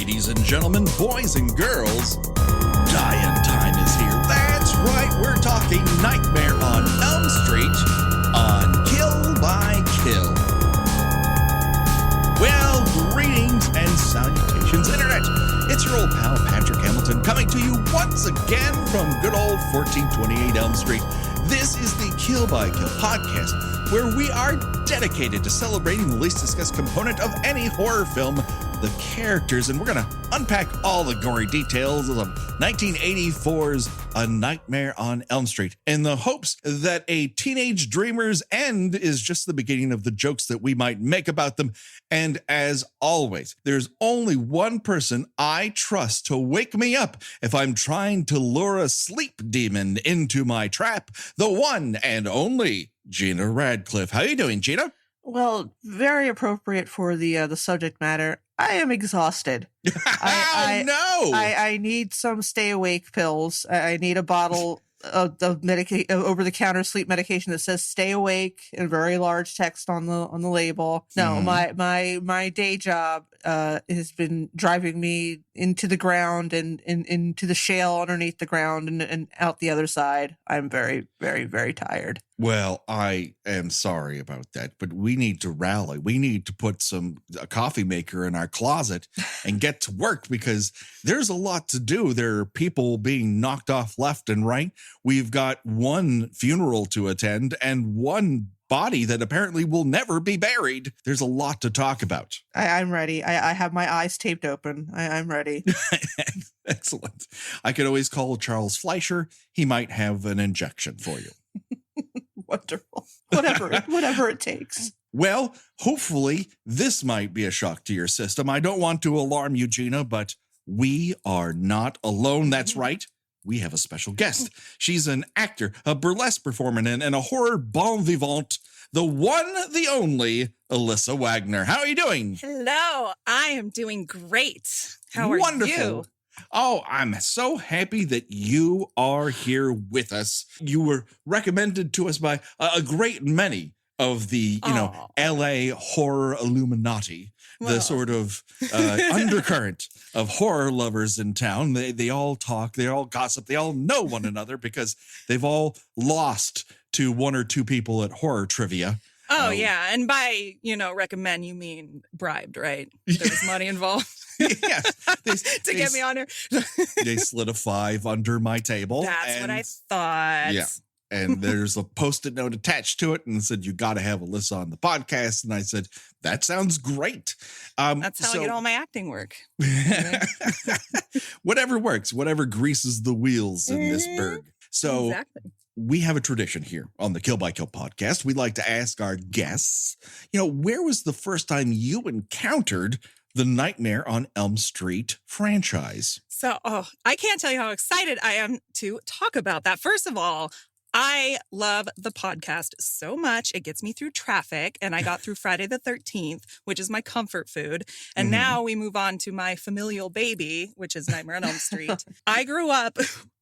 Ladies and gentlemen, boys and girls, dying time is here. That's right, we're talking Nightmare on Elm Street on Kill by Kill. Well, greetings and salutations, Internet. It's your old pal, Patrick Hamilton, coming to you once again from good old 1428 Elm Street. This is the Kill by Kill podcast, where we are dedicated to celebrating the least discussed component of any horror film, the characters, and we're going to unpack all the gory details of 1984's A Nightmare on Elm Street in the hopes that a teenage dreamer's end is just the beginning of the jokes that we might make about them. And as always, there's only one person I trust to wake me up if I'm trying to lure a sleep demon into my trap, the one and only Gina Radcliffe. How are you doing, Gina? Well, very appropriate for the subject matter. I am exhausted. I need some stay awake pills. I need a bottle of over-the-counter sleep medication that says "stay awake" in very large text on the label. No, my day job has been driving me into the ground and into the shale underneath the ground and out the other side. I'm very, very, very tired. Well, I am sorry about that, but we need to rally. We need to put a coffee maker in our closet and get to work because there's a lot to do. There are people being knocked off left and right. We've got one funeral to attend and one body that apparently will never be buried. There's a lot to talk about. I'm ready. I have my eyes taped open. I'm ready. Excellent. I could always call Charles Fleischer. He might have an injection for you. Wonderful. Whatever it takes. Well, hopefully this might be a shock to your system. I don't want to alarm you, Gina, but we are not alone. That's right. We have a special guest. She's an actor, a burlesque performer, and a horror bon vivant, the one, the only, Elissa Wagner. How are you doing? Hello. I am doing great. How are you? Oh, I'm so happy that you are here with us. You were recommended to us by a great many of the, LA horror Illuminati, the sort of undercurrent of horror lovers in town. They all talk, they all gossip, they all know one another because they've all lost to one or two people at horror trivia. Oh, yeah. And by, recommend, you mean bribed, right? There was money involved. Yes. To get me on here. They slid a $5 under my table. That's what I thought. Yeah. And there's a Post-it note attached to it and said, you got to have Elissa on the podcast. And I said, that sounds great. That's how I get all my acting work. Whatever works, whatever greases the wheels in this burg. So exactly. We have a tradition here on the Kill by Kill podcast. We like to ask our guests, where was the first time you encountered the Nightmare on Elm Street franchise? So, I can't tell you how excited I am to talk about that. First of all, I love the podcast so much. It gets me through traffic, and I got through Friday the 13th, which is my comfort food. And now we move on to my familial baby, which is Nightmare on Elm Street. I grew up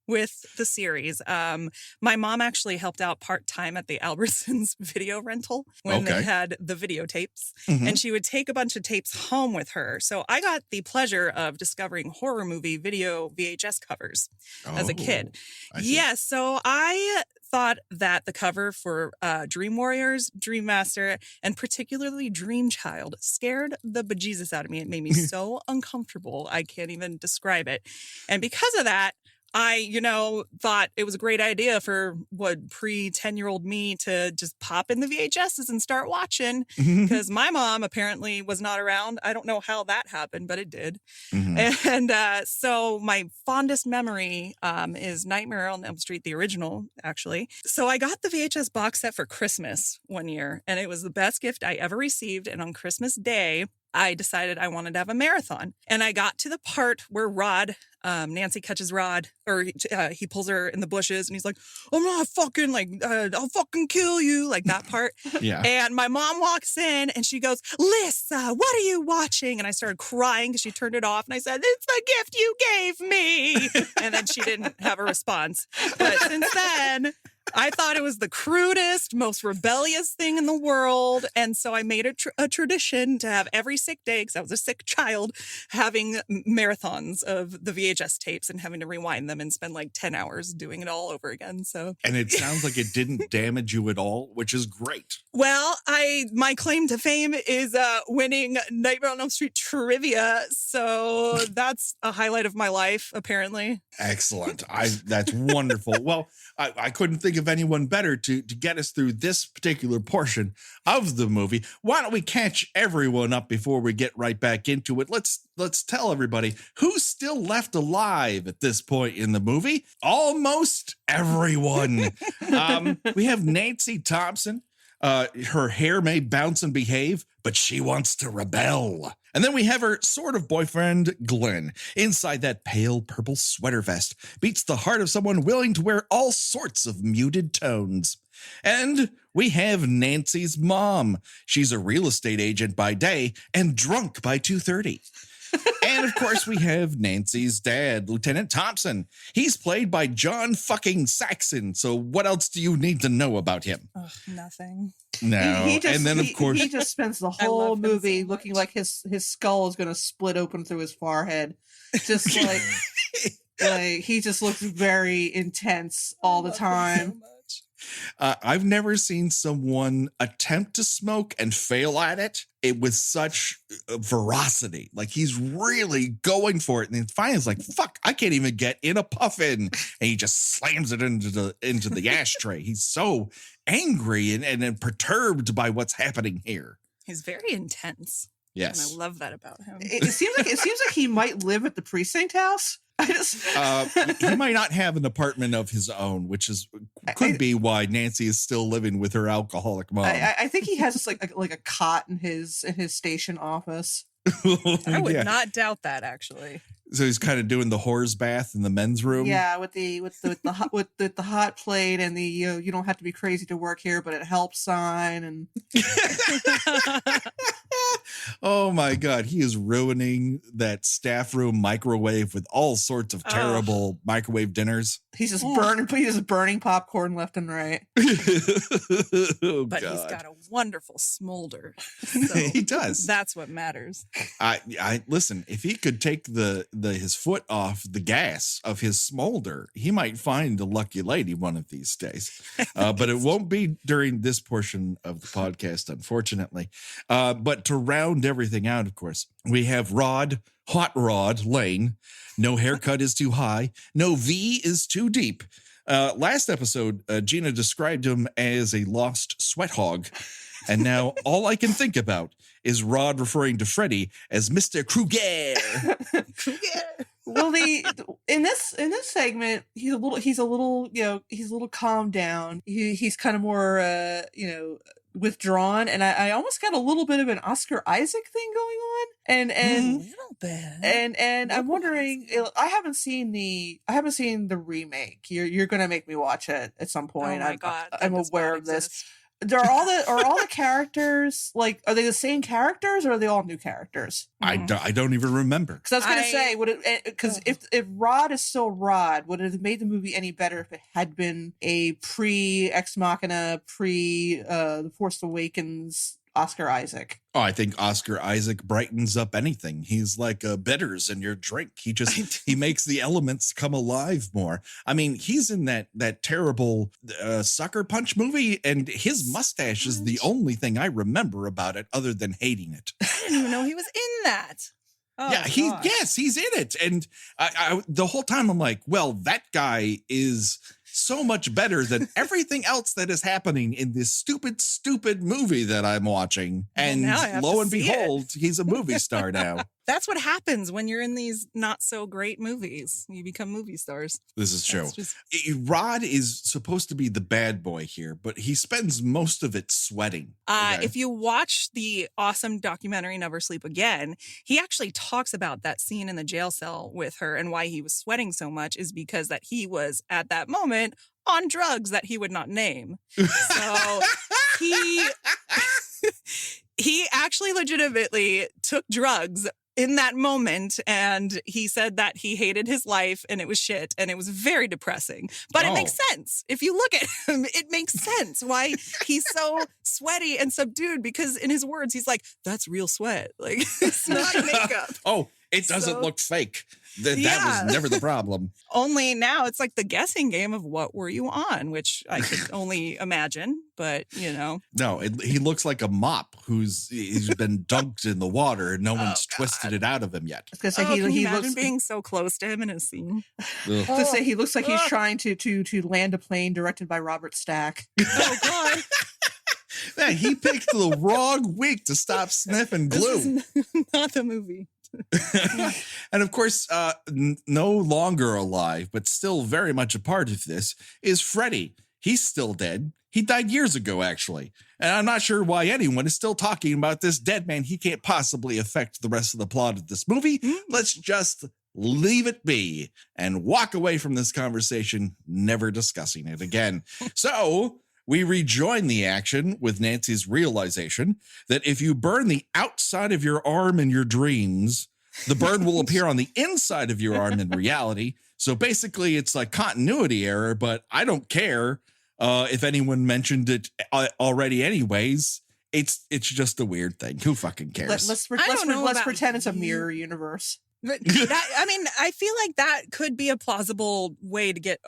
with the series. My mom actually helped out part-time at the Albertsons video rental when they had the videotapes, and she would take a bunch of tapes home with her. So I got the pleasure of discovering horror movie video VHS covers as a kid. Yes, so I thought that the cover for Dream Warriors, Dream Master, and particularly Dream Child scared the bejesus out of me. It made me so uncomfortable. I can't even describe it. And because of that, I, thought it was a great idea for pre-10-year-old me to just pop in the VHSs and start watching because my mom apparently was not around. I don't know how that happened, but it did. And so my fondest memory is Nightmare on Elm Street, the original, actually. So I got the VHS box set for Christmas one year, and it was the best gift I ever received. And on Christmas Day, I decided I wanted to have a marathon. And I got to the part where Nancy catches Rod, or he pulls her in the bushes and he's like, I'm not fucking I'll fucking kill you. Like that part. Yeah. And my mom walks in and she goes, Lissa, what are you watching? And I started crying because she turned it off. And I said, it's the gift you gave me. And then she didn't have a response. But since then, I thought it was the crudest, most rebellious thing in the world. And so I made a tradition to have every sick day, because I was a sick child, having marathons of the VHS tapes and having to rewind them and spend like 10 hours doing it all over again. So, And it sounds like it didn't damage you at all, which is great. well, my claim to fame is winning Nightmare on Elm Street trivia. So that's a highlight of my life, apparently. Excellent. That's wonderful. Well, I couldn't think of anyone better to get us through this particular portion of the movie. Why don't we catch everyone up before we get right back into it? Let's tell everybody who's still left alive at this point in the movie. Almost everyone. We have Nancy Thompson. Her hair may bounce and behave, but she wants to rebel. And then we have her sort of boyfriend, Glenn, inside that pale purple sweater vest, beats the heart of someone willing to wear all sorts of muted tones. And we have Nancy's mom. She's a real estate agent by day and drunk by 2:30. And of course, we have Nancy's dad, Lieutenant Thompson. He's played by John fucking Saxon. So what else do you need to know about him? Ugh, nothing. No. And then, of course, he just spends the I love whole him movie so looking much. like his skull is going to split open through his forehead. Just like he just looks very intense all the time. I've never seen someone attempt to smoke and fail at it with such veracity. Like he's really going for it. And then finally it's like, fuck, I can't even get in a puffin. And he just slams it into the ashtray. He's so angry and perturbed by what's happening here. He's very intense. Yes. And I love that about him. It seems like he might live at the precinct house. He might not have an apartment of his own, which could be why Nancy is still living with her alcoholic mom. I think he has just like a cot in his station office. I would Yeah. not doubt that, actually. So he's kind of doing the whore's bath in the men's room. Yeah, with the hot plate and the you don't have to be crazy to work here, but it helps sign and. Oh my God, he is ruining that staff room microwave with all sorts of terrible microwave dinners. He's just burning popcorn left and right. Oh, But God. he's got a wonderful smolder. So He does. That's what matters. I listen, if he could take his foot off the gas of his smolder, he might find a lucky lady one of these days. But it won't be during this portion of the podcast, unfortunately. But to round everything out, of course, we have Hot Rod Lane. No haircut is too high. No V is too deep. Last episode, Gina described him as a lost sweat hog. And now all I can think about is Rod referring to Freddy as Mr. Kruger. Well, in this segment, he's a little calmed down. He's kind of more withdrawn, and I almost got a little bit of an Oscar Isaac thing going on, and A little bit. and I'm wondering, I haven't seen the remake. You're gonna make me watch it at some point. Oh my God, that I'm does aware not of this. exist. Are all the characters are they the same characters or are they all new characters? I don't even remember. Because I was going to say, because if Rod is still Rod, would it have made the movie any better if it had been a pre-Ex Machina, The Force Awakens Oscar Isaac? Oh, I think Oscar Isaac brightens up anything. He's like bitters in your drink. He makes the elements come alive more. I mean, he's in that terrible Sucker Punch movie, and his mustache is the only thing I remember about it other than hating it. I didn't even know he was in that. Oh, Yeah, gosh. he's in it. And I the whole time I'm like, well, that guy is so much better than everything else that is happening in this stupid movie that I'm watching. And now I have lo to and see behold, he's a movie star now. That's what happens when you're in these not so great movies. You become movie stars. This is true. That's just- Rod is supposed to be the bad boy here, but he spends most of it sweating. Okay? If you watch the awesome documentary Never Sleep Again, he actually talks about that scene in the jail cell with her, and why he was sweating so much is because that he was at that moment on drugs that he would not name. So he actually legitimately took drugs in that moment, and he said that he hated his life and it was shit and it was very depressing. But it makes sense. If you look at him, it makes sense why he's so sweaty and subdued, because in his words, he's like, that's real sweat. Like, it's not makeup. It doesn't look fake. That was never the problem. Only now it's like the guessing game of what were you on, which I could only imagine, but No, he looks like a mop he's been dunked in the water and no one's twisted it out of him yet. Because he looks being so close to him in a scene. To say he looks like he's trying to land a plane directed by Robert Stack. Oh God. Man, he picked the wrong week to stop sniffing glue. This is not the movie. And of course, no longer alive, but still very much a part of this, is Freddy. He's still dead. He died years ago, actually. And I'm not sure why anyone is still talking about this dead man. He can't possibly affect the rest of the plot of this movie. Let's just leave it be and walk away from this conversation, never discussing it again. So we rejoin the action with Nancy's realization that if you burn the outside of your arm in your dreams, the burn will appear on the inside of your arm in reality. So basically, it's like continuity error, but I don't care if anyone mentioned it already anyways. It's just a weird thing. Who fucking cares? Let's pretend it's a mirror universe. But I feel like that could be a plausible way to get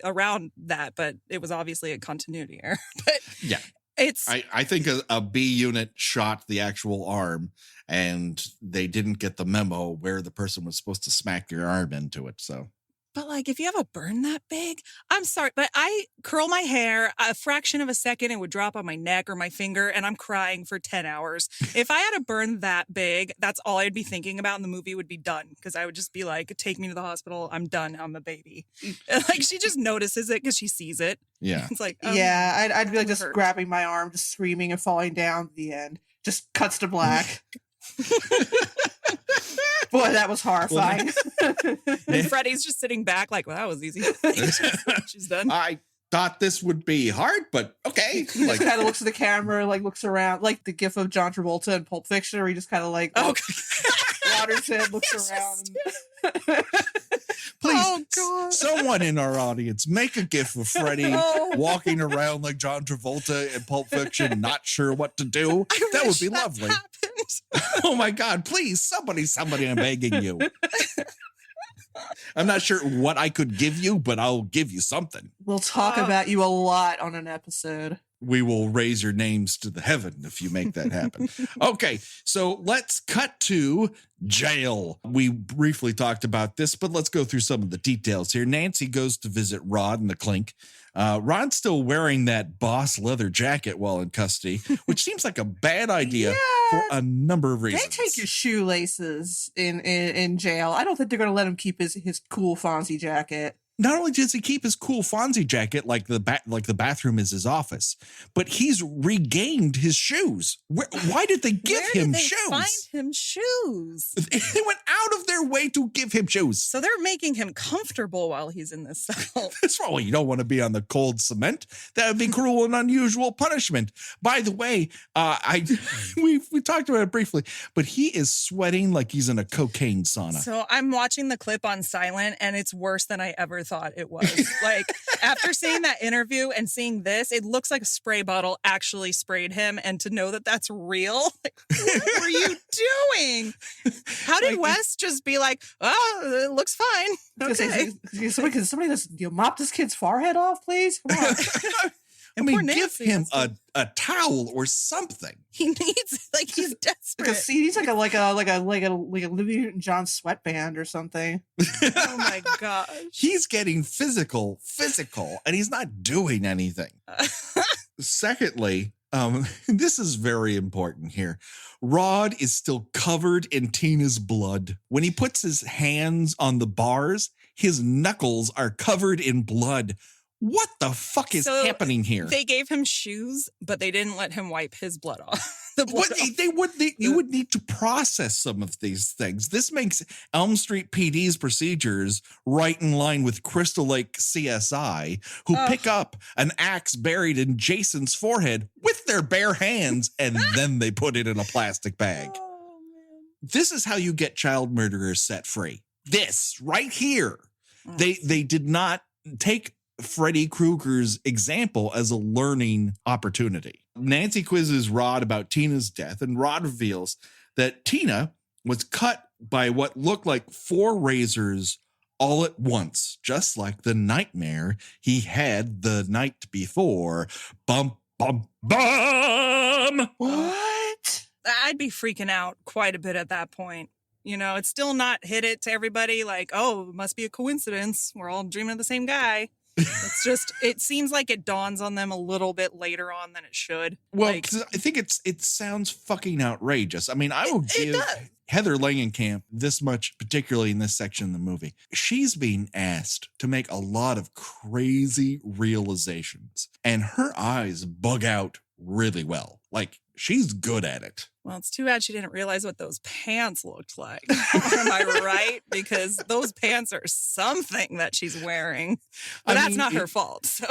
around that, but it was obviously a continuity error. But yeah, I think a B unit shot the actual arm, and they didn't get the memo where the person was supposed to smack your arm into it. So. But like, if you have a burn that big, I'm sorry, but I curl my hair a fraction of a second, it would drop on my neck or my finger, and I'm crying for 10 hours. If I had a burn that big, that's all I'd be thinking about, and the movie would be done. Because I would just be like, take me to the hospital. I'm done. I'm a baby. And like, she just notices it because she sees it. Yeah. It's like, I'd be like just grabbing my arm, just screaming and falling down at the end. Just cuts to black. Boy, that was horrifying. And Freddy's just sitting back like, well, that was easy. She's done. I thought this would be hard, but okay. He just kind of looks at the camera, like looks around, like the gif of John Travolta in Pulp Fiction, where he just kind of like waters it, looks around. Please, someone in our audience, make a gif of Freddy walking around like John Travolta in Pulp Fiction, not sure what to do. That would be lovely. Oh my God, please, somebody, I'm begging you. I'm not sure what I could give you, but I'll give you something. We'll talk about you a lot on an episode. We will raise your names to the heaven if you make that happen. Okay, so let's cut to jail. We briefly talked about this, but let's go through some of the details here. Nancy goes to visit Rod in the clink. Rod's still wearing that boss leather jacket while in custody, which seems like a bad idea for a number of reasons. They take his shoelaces in jail. I don't think they're going to let him keep his cool Fonzie jacket. Not only does he keep his cool Fonzie jacket like the bathroom is his office, but he's regained his shoes. Why did they give him shoes? Find him shoes. They went out of their way to give him shoes. So they're making him comfortable while he's in this cell. That's wrong. You don't want to be on the cold cement. That would be cruel and unusual punishment. By the way, we talked about it briefly, but he is sweating like he's in a cocaine sauna. So I'm watching the clip on silent, and it's worse than I ever thought it was. Like, after seeing that interview and seeing this, it looks like a spray bottle actually sprayed him, and to know that that's real, like, what were you doing? How did Wes just be like, oh, it looks fine? Okay. Can somebody just mop this kid's forehead off, please? Come on. I mean, give him a towel or something. He needs, like, he's desperate. Because he needs like a Olivia Newton-John sweatband or something. Oh my gosh. He's getting physical, and he's not doing anything. Secondly, this is very important here. Rod is still covered in Tina's blood. When he puts his hands on the bars, his knuckles are covered in blood. What the fuck is happening here? They gave him shoes, but they didn't let him wipe his blood off. You would need to process some of these things. This makes Elm Street PD's procedures right in line with Crystal Lake CSI, who pick up an axe buried in Jason's forehead with their bare hands, and then they put it in a plastic bag. This is how you get child murderers set free. This right here. They did not take Freddy Krueger's example as a learning opportunity. Nancy quizzes Rod about Tina's death, and Rod reveals that Tina was cut by what looked like 4 razors all at once, just like the nightmare he had the night before. Bum, bum, bum! What? I'd be freaking out quite a bit at that point. You know, it's still not hit it to everybody like, oh, it must be a coincidence. We're all dreaming of the same guy. It's just, it seems like it dawns on them a little bit later on than it should. Well, like, 'cause I think it sounds fucking outrageous. I mean, I will give Heather Langenkamp this much, particularly in this section of the movie. She's being asked to make a lot of crazy realizations, and her eyes bug out really well. Like, she's good at it. well, it's too bad she didn't realize what those pants looked like. Am I right? Because those pants are something that she's wearing. But that's not her fault. So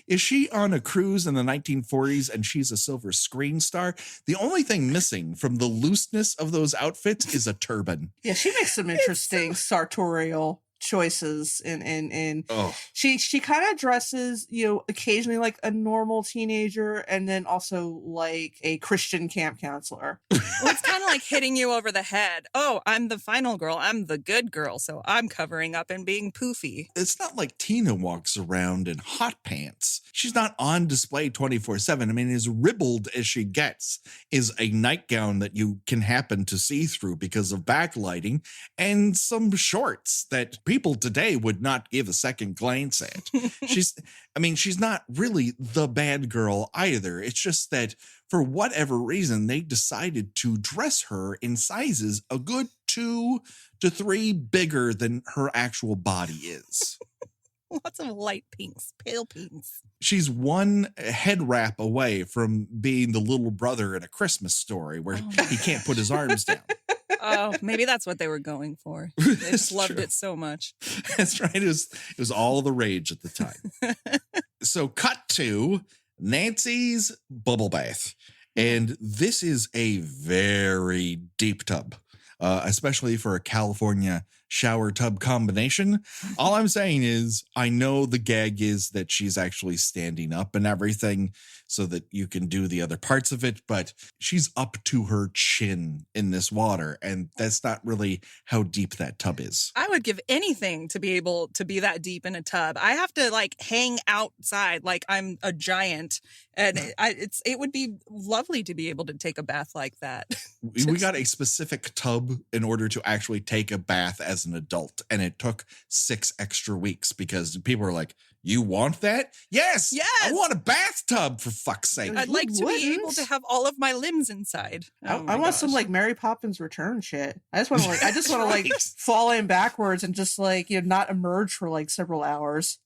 is she on a cruise in the 1940s and she's a silver screen star? The only thing missing from the looseness of those outfits is a turban. Yeah, she makes some interesting sartorial choices and she kind of dresses, you know, occasionally like a normal teenager and then also like a Christian camp counselor. well, it's kind of like hitting you over the head. Oh, I'm the final girl. I'm the good girl. So I'm covering up and being poofy. It's not like Tina walks around in hot pants. She's not on display 24/7. I mean, as ribbled as she gets is a nightgown that you can happen to see through because of backlighting and some shorts that people today would not give a second glance at. She's not really the bad girl either. It's just that for whatever reason, they decided to dress her in sizes a good 2 to 3 bigger than her actual body is. Lots of light pinks, pale pinks. She's one head wrap away from being the little brother in A Christmas Story where he can't put his arms down. Oh, maybe that's what they were going for. They just loved it so much. That's right. It was all the rage at the time. So cut to Nancy's bubble bath. And this is a very deep tub, especially for a California shower tub combination. All I'm saying is I know the gag is that she's actually standing up and everything so that you can do the other parts of it, but she's up to her chin in this water, and that's not really how deep that tub is. I would give anything to be able to be that deep in a tub. I have to like hang outside like I'm a giant, and it would be lovely to be able to take a bath like that. We got a specific tub in order to actually take a bath as an adult, and it took 6 extra weeks because people were like, you want that? Yes. I want a bathtub, for fuck's sake. I'd like to be able to have all of my limbs inside. I want some like Mary Poppins Return shit. I just want to like fall in backwards and just like, you know, not emerge for like several hours.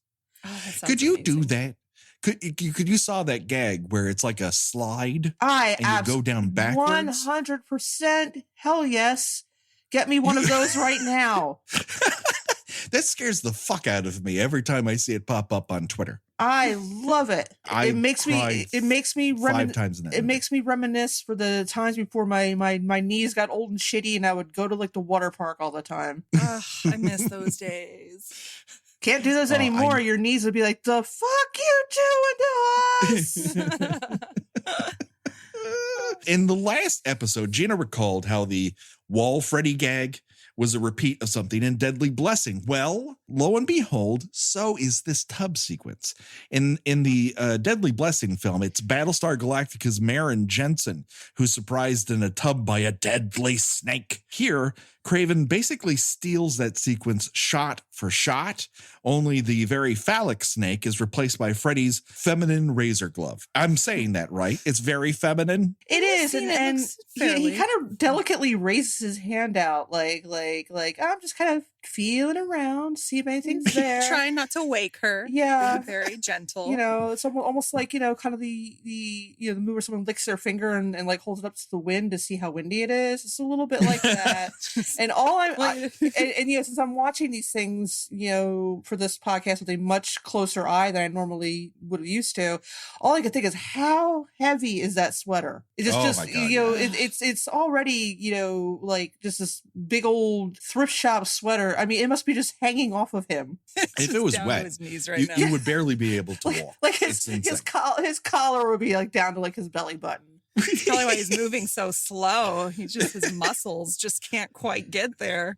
Oh, could you do that? Could you saw that gag where it's like a slide and you go down backwards? 100%. Hell yes. Get me one of those right now. That scares the fuck out of me every time I see it pop up on Twitter. I love it. It makes me 5 times in that it makes me reminisce for the times before my knees got old and shitty and I would go to like the water park all the time. I miss those days. Can't do those anymore. Your knees would be like, the fuck you doing to us? In the last episode, Gina recalled how the wall Freddy gag was a repeat of something in Deadly Blessing. Well, lo and behold, so is this tub sequence. In the Deadly Blessing film, it's Battlestar Galactica's Maren Jensen who's surprised in a tub by a deadly snake. Here, Craven basically steals that sequence shot for shot, only the very phallic snake is replaced by Freddy's feminine razor glove. I'm saying that right? It's very feminine? It is, and he kind of delicately raises his hand out like I'm just kind of feeling around, see if anything's there. Trying not to wake her. Yeah. Being very gentle. You know, it's almost like, you know, kind of the the movie where someone licks their finger and like holds it up to the wind to see how windy it is. It's a little bit like that. And since I'm watching these things, you know, for this podcast with a much closer eye than I normally would have used to, all I could think is how heavy is that sweater? It's my God, you know, yeah. it's already, you know, like just this big old thrift shop sweater. I mean, it must be just hanging off of him. If it was down to wet, his knees right you, now. you would barely be able to walk. Like It's insane. his collar would be like down to like his belly button. That's probably why he's moving so slow. His muscles just can't quite get there.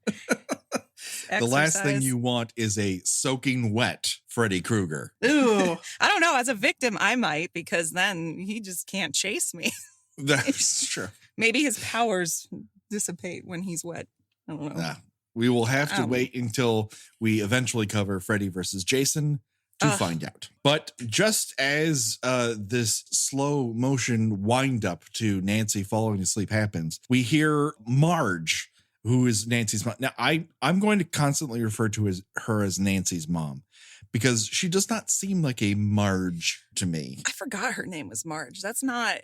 The last thing you want is a soaking wet Freddy Krueger. Ooh. I don't know. As a victim, I might, because then he just can't chase me. That's true. Maybe his powers dissipate when he's wet. I don't know. Nah, we will have to wait until we eventually cover Freddy versus Jason to find out. But just as this slow motion wind up to Nancy falling asleep happens, we hear Marge, who is Nancy's mom. Now, I'm going to constantly refer to her as Nancy's mom because she does not seem like a Marge to me. I forgot her name was Marge. She's not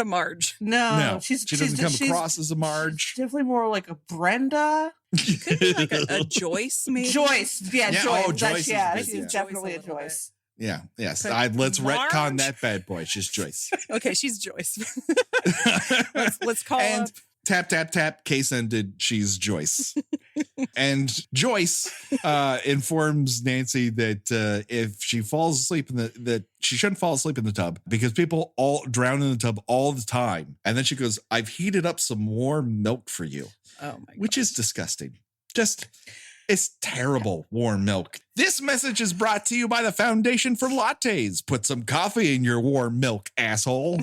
a Marge. No, she doesn't come across as a Marge. She's definitely more like a Brenda. Could be like a Joyce, maybe. Joyce. Yeah, Joyce. Oh, Joyce. She's definitely a Joyce. Yeah, yes. But Let's Marge? retcon that bad boy. She's Joyce. Okay, she's Joyce. let's call and up. Tap, tap, tap. Case ended. She's Joyce. And Joyce informs Nancy that if she falls asleep that she shouldn't fall asleep in the tub because people all drown in the tub all the time. And then she goes, "I've heated up some warm milk for you." Oh my God. Which is disgusting. It's terrible warm milk. This message is brought to you by the Foundation for Lattes. Put some coffee in your warm milk, asshole.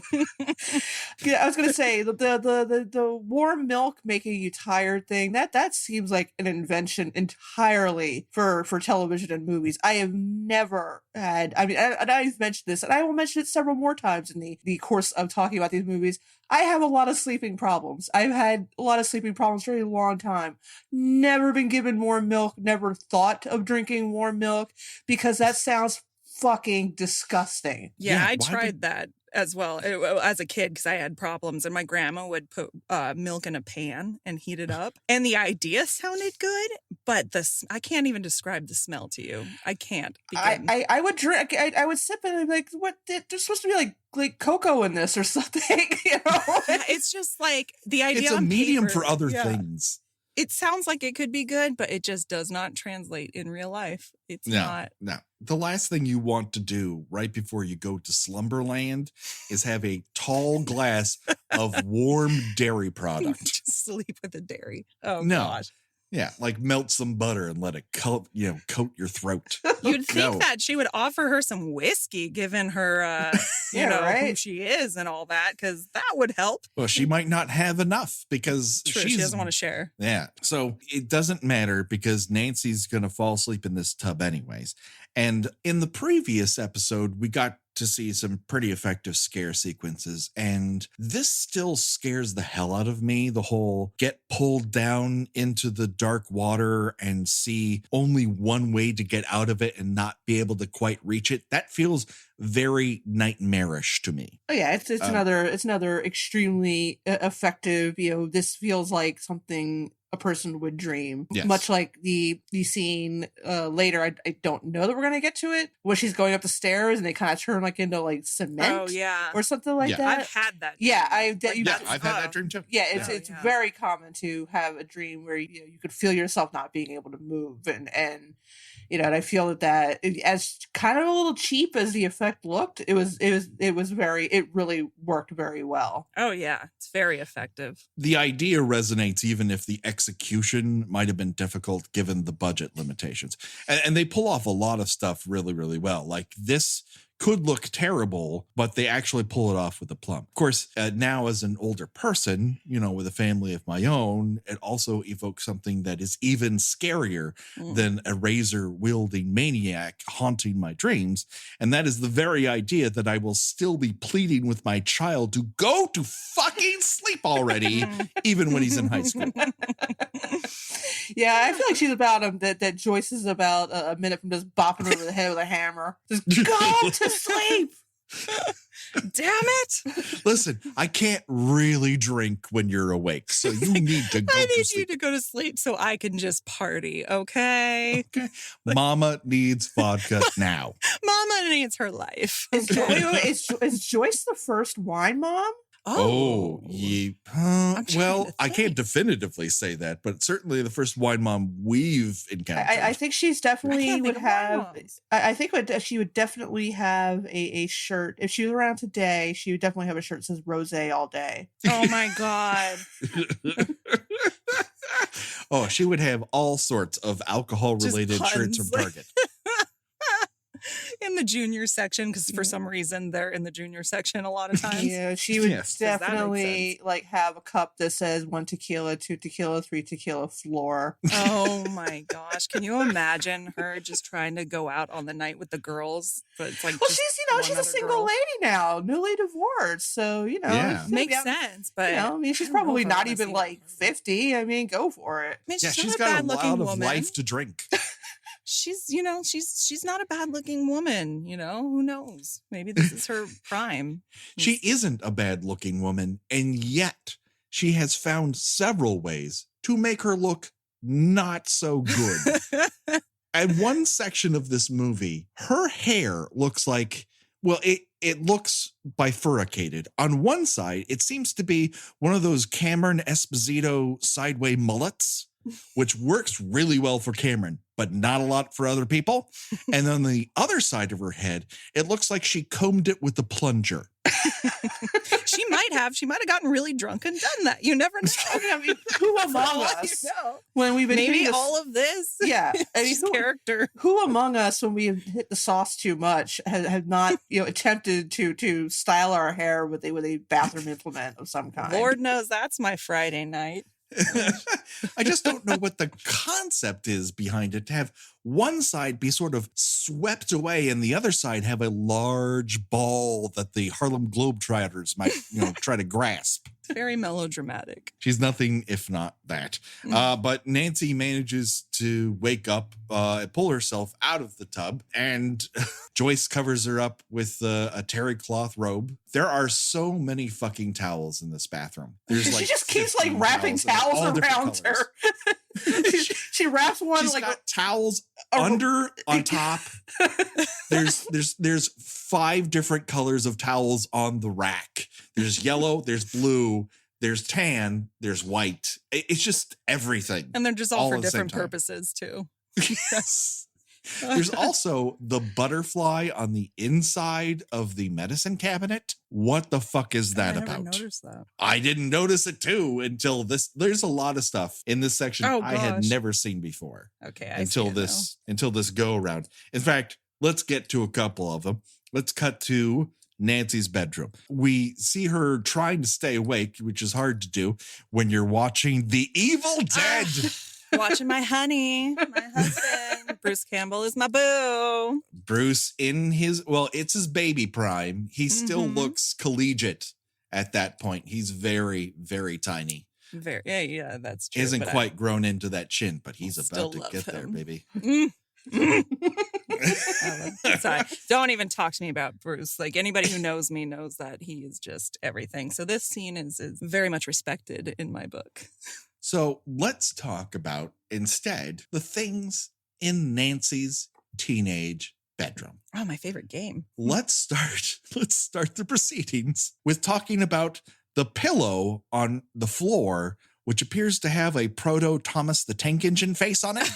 Yeah, I was gonna say the warm milk making you tired thing, that seems like an invention entirely for television and movies. I have never had, I mean, and I've mentioned this, and I will mention it several more times in the course of talking about these movies. I have a lot of sleeping problems. I've had a lot of sleeping problems for a long time. Never been given warm milk, never thought of drinking warm milk because that sounds fucking disgusting. Yeah, Yeah, I why tried that as well as a kid because I had problems, and my grandma would put milk in a pan and heat it up. And the idea sounded good, but I can't even describe the smell to you. I can't. I would drink. I would sip it and be like, "What? There's supposed to be like cocoa in this or something." You know, it's just like the idea. It's a on medium paper, for other yeah. things. It sounds like it could be good, but it just does not translate in real life. It's not. No. The last thing you want to do right before you go to Slumberland is have a tall glass of warm dairy product. Just sleep with the dairy. Oh, No. gosh. Yeah, like melt some butter and let it coat your throat. You'd think No. that she would offer her some whiskey, given her, Yeah, who right? she is and all that, because that would help. Well, she might not have enough because True, she doesn't want to share. Yeah. So it doesn't matter because Nancy's going to fall asleep in this tub anyways. And in the previous episode, we got to see some pretty effective scare sequences. And this still scares the hell out of me. The whole get pulled down into the dark water and see only one way to get out of it and not be able to quite reach it. That feels very nightmarish to me. Oh yeah, it's another extremely effective. You know, this feels like something a person would dream. Yes. Much like the scene later. I don't know that we're gonna get to it where she's going up the stairs and they kind of turn like into like cement. Oh, yeah. or something like Yeah. that. I've had that. Yeah, I've had that dream too. Yeah, it's Yeah. very common to have a dream where you could feel yourself not being able to move, and you know, and I feel that as kind of a little cheap as the effect looked, it really worked very well. Oh, yeah. It's very effective. The idea resonates even if the execution might have been difficult given the budget limitations. And they pull off a lot of stuff really, really well. Like this could look terrible, but they actually pull it off with aplomb. Of course, now as an older person, with a family of my own, it also evokes something that is even scarier than a razor-wielding maniac haunting my dreams. And that is the very idea that I will still be pleading with my child to go to fucking sleep already, even when he's in high school. Yeah, I feel like she's about that Joyce is about a minute from just bopping her over the head with a hammer. Just go to sleep. Damn it. Listen, I can't really drink when you're awake, so you need to go I to need sleep. you to go to sleep so I can just party, okay? Okay. Mama needs vodka now. Mama needs her life. Is Joyce the first wine mom? Oh, yeah. Well, I can't think. definitively say that, but certainly the first wine mom we've encountered. I think she's definitely can't would think of wine have. moms. I think she would definitely have a shirt. If she was around today, she would definitely have a shirt that says "Rosé" all day. Oh my God. Oh, she would have all sorts of alcohol-related shirts from puns. Target. In the junior section, because for some reason they're in the junior section a lot of times. Yeah, she would Yes. Does that make definitely have a cup that says 1 tequila, 2 tequila, 3 tequila, floor. Oh my gosh. Can you imagine her just trying to go out on the night with the girls? But it's like Well, just she's one she's a other single girl. lady now, newly divorced. So Yeah. Makes sense, but I mean, she's I don't know probably if I not wanna even see like that. 50. I mean, go for it. I mean, Yeah, she's she's not a got a bad lot looking of woman. life to drink. She's she's not a bad looking woman, who knows? Maybe this is her prime. She isn't a bad-looking woman, and yet she has found several ways to make her look not so good. At one section of this movie, her hair looks like, well, it looks bifurcated. On one side, it seems to be one of those Cameron Esposito sideway mullets, which works really well for Cameron, but not a lot for other people. And on the other side of her head, it looks like she combed it with a plunger. She might have gotten really drunk and done that. You never know. I mean, who For among all us, you know. when we've been Maybe hitting this, all of this. yeah, I mean, She's character. who among us, when we have hit the sauce too much, have not attempted to style our hair with a bathroom implement of some kind? Lord knows that's my Friday night. I just don't know what the concept is behind it, to have one side be sort of swept away and the other side have a large ball that the Harlem Globetrotters might, try to grasp. Very melodramatic. She's nothing if not that. But Nancy manages to wake up, pull herself out of the tub, and Joyce covers her up with a terry cloth robe. There are so many fucking towels in this bathroom. There's She just keeps 15 wrapping and they're all towels different around colors. her. she wraps one She's like got towels under, on top. There's 5 different colors of towels on the rack. There's yellow, there's blue, there's tan, there's white. It's just everything. And they're just all for at the same different time. purposes too. Yes. There's also the butterfly on the inside of the medicine cabinet. What the fuck is that I never about? noticed that. I didn't notice it too until this. There's a lot of stuff in this section Oh, I had gosh. never seen before Okay, until this go around. In fact, let's get to a couple of them. Let's cut to Nancy's bedroom. We see her trying to stay awake, which is hard to do when you're watching The Evil Dead. Watching my honey, my husband. Bruce Campbell is my boo. Bruce it's his baby prime. He still looks collegiate at that point. He's very, very tiny. Yeah, that's true. He hasn't but quite grown into that chin, but he's still about to love get there, him. baby. Sorry. Don't even talk to me about Bruce. Like, anybody who knows me knows that he is just everything. So this scene is very much respected in my book. So let's talk about, instead, the things in Nancy's teenage bedroom. Oh, my favorite game. Let's start the proceedings with talking about the pillow on the floor, which appears to have a proto Thomas the Tank Engine face on it.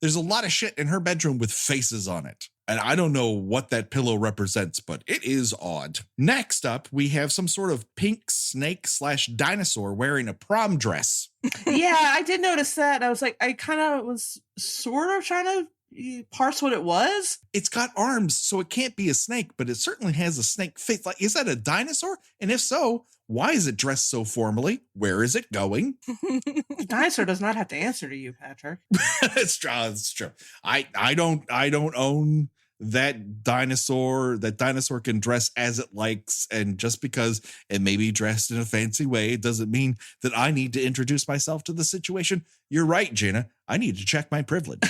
There's a lot of shit in her bedroom with faces on it. And I don't know what that pillow represents, but it is odd. Next up, we have some sort of pink snake / dinosaur wearing a prom dress. Yeah, I did notice that. I was like, I kind of was sort of trying to, parse what it was? It's got arms, so it can't be a snake, but it certainly has a snake face. Like, is that a dinosaur? And if so, why is it dressed so formally? Where is it going? The dinosaur does not have to answer to you, Patrick. It's true. It's true. I don't own that dinosaur. That dinosaur can dress as it likes, and just because it may be dressed in a fancy way, it doesn't mean that I need to introduce myself to the situation. You're right, Jenna. I need to check my privilege.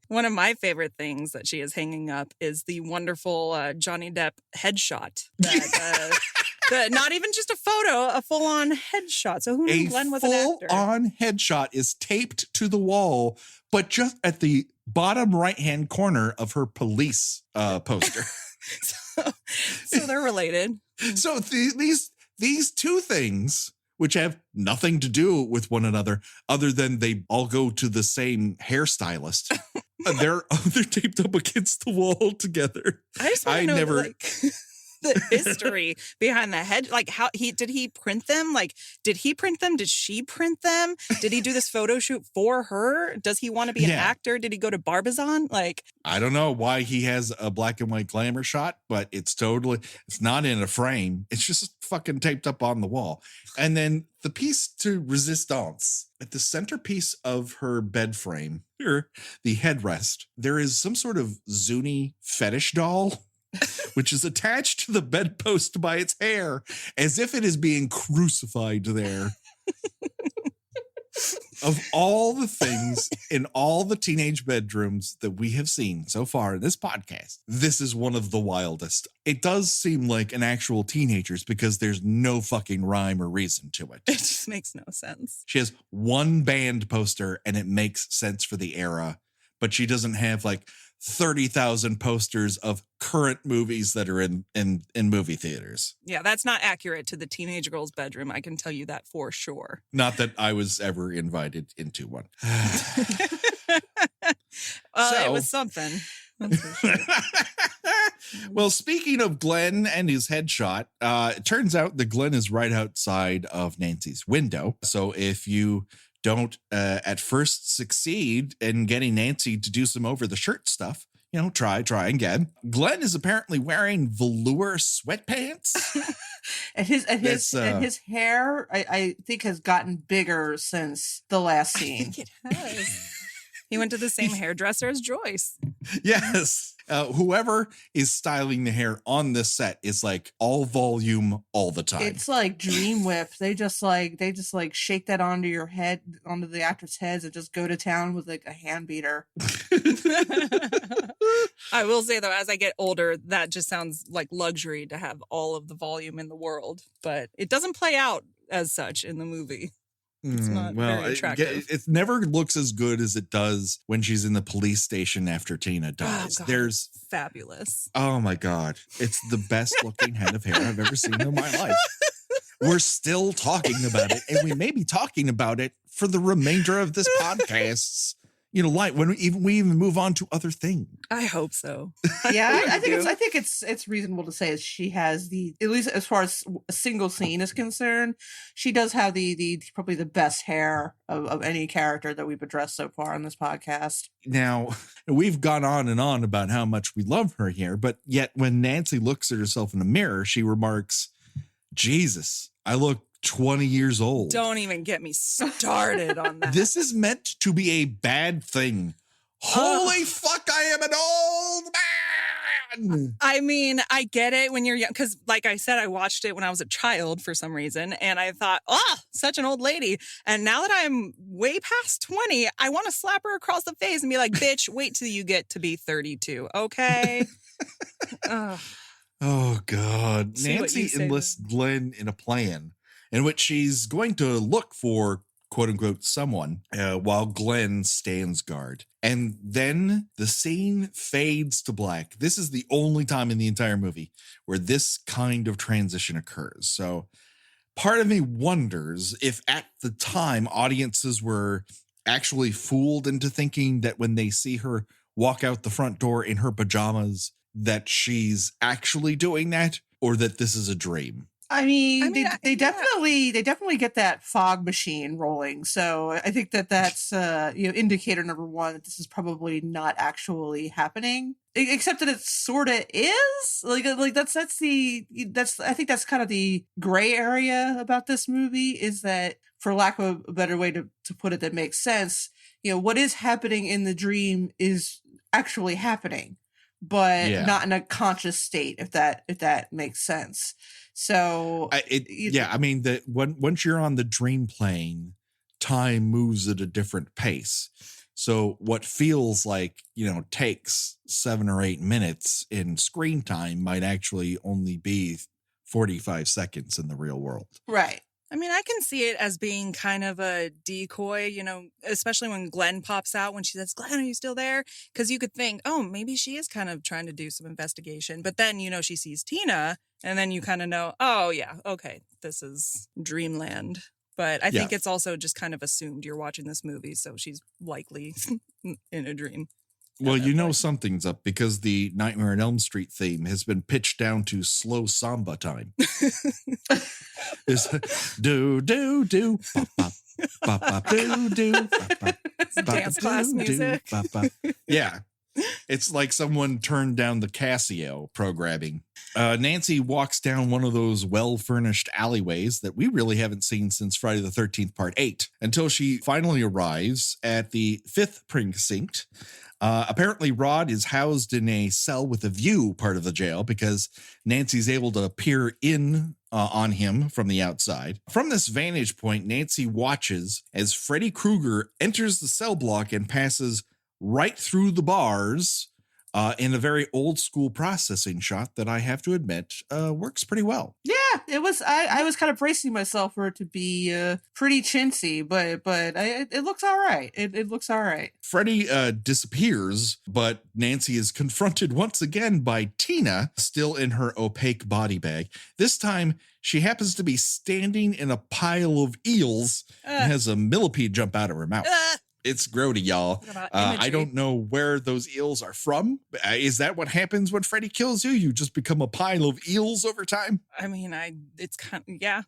One of my favorite things that she is hanging up is the wonderful Johnny Depp headshot. Not even just a photo, a full-on headshot. So who knew Glenn was an actor? A full-on headshot is taped to the wall, but just at the bottom right-hand corner of her police poster. so they're related. So these two things, which have nothing to do with one another, other than they all go to the same hairstylist. They're taped up against the wall together. I just want to know the history behind the head. Like, how did he print them? Like, did he print them? Did she print them? Did he do this photo shoot for her? Does he want to be an actor? Did he go to Barbizon? Like, I don't know why he has a black and white glamour shot, but it's not in a frame. It's just fucking taped up on the wall. And then the piece to resistance at the centerpiece of her bed frame, here, the headrest, there is some sort of Zuni fetish doll, which is attached to the bedpost by its hair, as if it is being crucified there. Of all the things in all the teenage bedrooms that we have seen so far in this podcast, this is one of the wildest. It does seem like an actual teenager's because there's no fucking rhyme or reason to it. It just makes no sense. She has one band poster and it makes sense for the era, but she doesn't have like 30,000 posters of current movies that are in movie theaters. Yeah, that's not accurate to the teenage girl's bedroom. I can tell you that for sure. Not that I was ever invited into one. It was something. That's for sure. Well, speaking of Glenn and his headshot, it turns out that Glenn is right outside of Nancy's window. So if you don't at first succeed in getting Nancy to do some over the shirt stuff, try again. Glenn is apparently wearing velour sweatpants. and his hair, I think, has gotten bigger since the last scene. I think it has. He went to the same hairdresser as Joyce. Yes. Whoever is styling the hair on this set is like all volume all the time. It's like Dream Whip. They just shake that onto your head, onto the actors' heads, and just go to town with like a hand beater. I will say though, as I get older, that just sounds like luxury to have all of the volume in the world, but it doesn't play out as such in the movie. It's not very attractive. It never looks as good as it does when she's in the police station after Tina dies. Oh, God, There's fabulous. Oh my God. It's the best looking head of hair I've ever seen in my life. We're still talking about it, and we may be talking about it for the remainder of this podcast. Like when we even move on to other things. I hope so. Yeah, I think it's reasonable to say she has at least as far as a single scene is concerned, she does have the probably the best hair of any character that we've addressed so far on this podcast. Now, we've gone on and on about how much we love her hair, but yet when Nancy looks at herself in the mirror, she remarks, "Jesus, I look 20 years old." Don't even get me started on that. This is meant to be a bad thing. Holy fuck, I am an old man. I mean, I get it when you're young, because like I said, I watched it when I was a child for some reason, and I thought, such an old lady. And now that I'm way past 20, I want to slap her across the face and be like, bitch, wait till you get to be 32, okay? Oh, God. Nancy enlists Glenn in a plan in which she's going to look for, quote unquote, someone while Glenn stands guard. And then the scene fades to black. This is the only time in the entire movie where this kind of transition occurs. So part of me wonders if at the time audiences were actually fooled into thinking that when they see her walk out the front door in her pajamas, that she's actually doing that, or that this is a dream. I mean, yeah. they definitely get that fog machine rolling. So I think that's indicator number one that this is probably not actually happening. Except that it sort of is. That's I think that's kind of the gray area about this movie, is that, for lack of a better way to put it that makes sense, what is happening in the dream is actually happening, but not in a conscious state, if that makes sense. So I mean, once you're on the dream plane, time moves at a different pace. So what feels like, takes 7 or 8 minutes in screen time might actually only be 45 seconds in the real world. Right. I mean, I can see it as being kind of a decoy, especially when Glenn pops out when she says, "Glenn, are you still there?" Because you could think, oh, maybe she is kind of trying to do some investigation. But then, she sees Tina, and then you kind of know, oh, yeah, okay, this is Dreamland. But I think it's also just kind of assumed you're watching this movie, so she's likely in a dream. Well, something's up, because the Nightmare on Elm Street theme has been pitched down to slow samba time. It's do do do bop bop bop bop do do bop bop dance class music. Bop, bop. Yeah. It's like someone turned down the Casio programming. Nancy walks down one of those well-furnished alleyways that we really haven't seen since Friday the 13th Part 8, until she finally arrives at the 5th precinct. Apparently, Rod is housed in a cell with a view part of the jail, because Nancy's able to peer in on him from the outside. From this vantage point, Nancy watches as Freddy Krueger enters the cell block and passes right through the bars in a very old school processing shot that I have to admit works pretty well. Yeah, it was. I was kind of bracing myself for it to be pretty chintzy, but it looks all right. It looks all right. Freddy disappears, but Nancy is confronted once again by Tina, still in her opaque body bag. This time, she happens to be standing in a pile of eels and has a millipede jump out of her mouth. It's grody, y'all. I don't know where those eels are from. Is that what happens when Freddy kills you? You just become a pile of eels over time? I mean, it's kind of, yeah.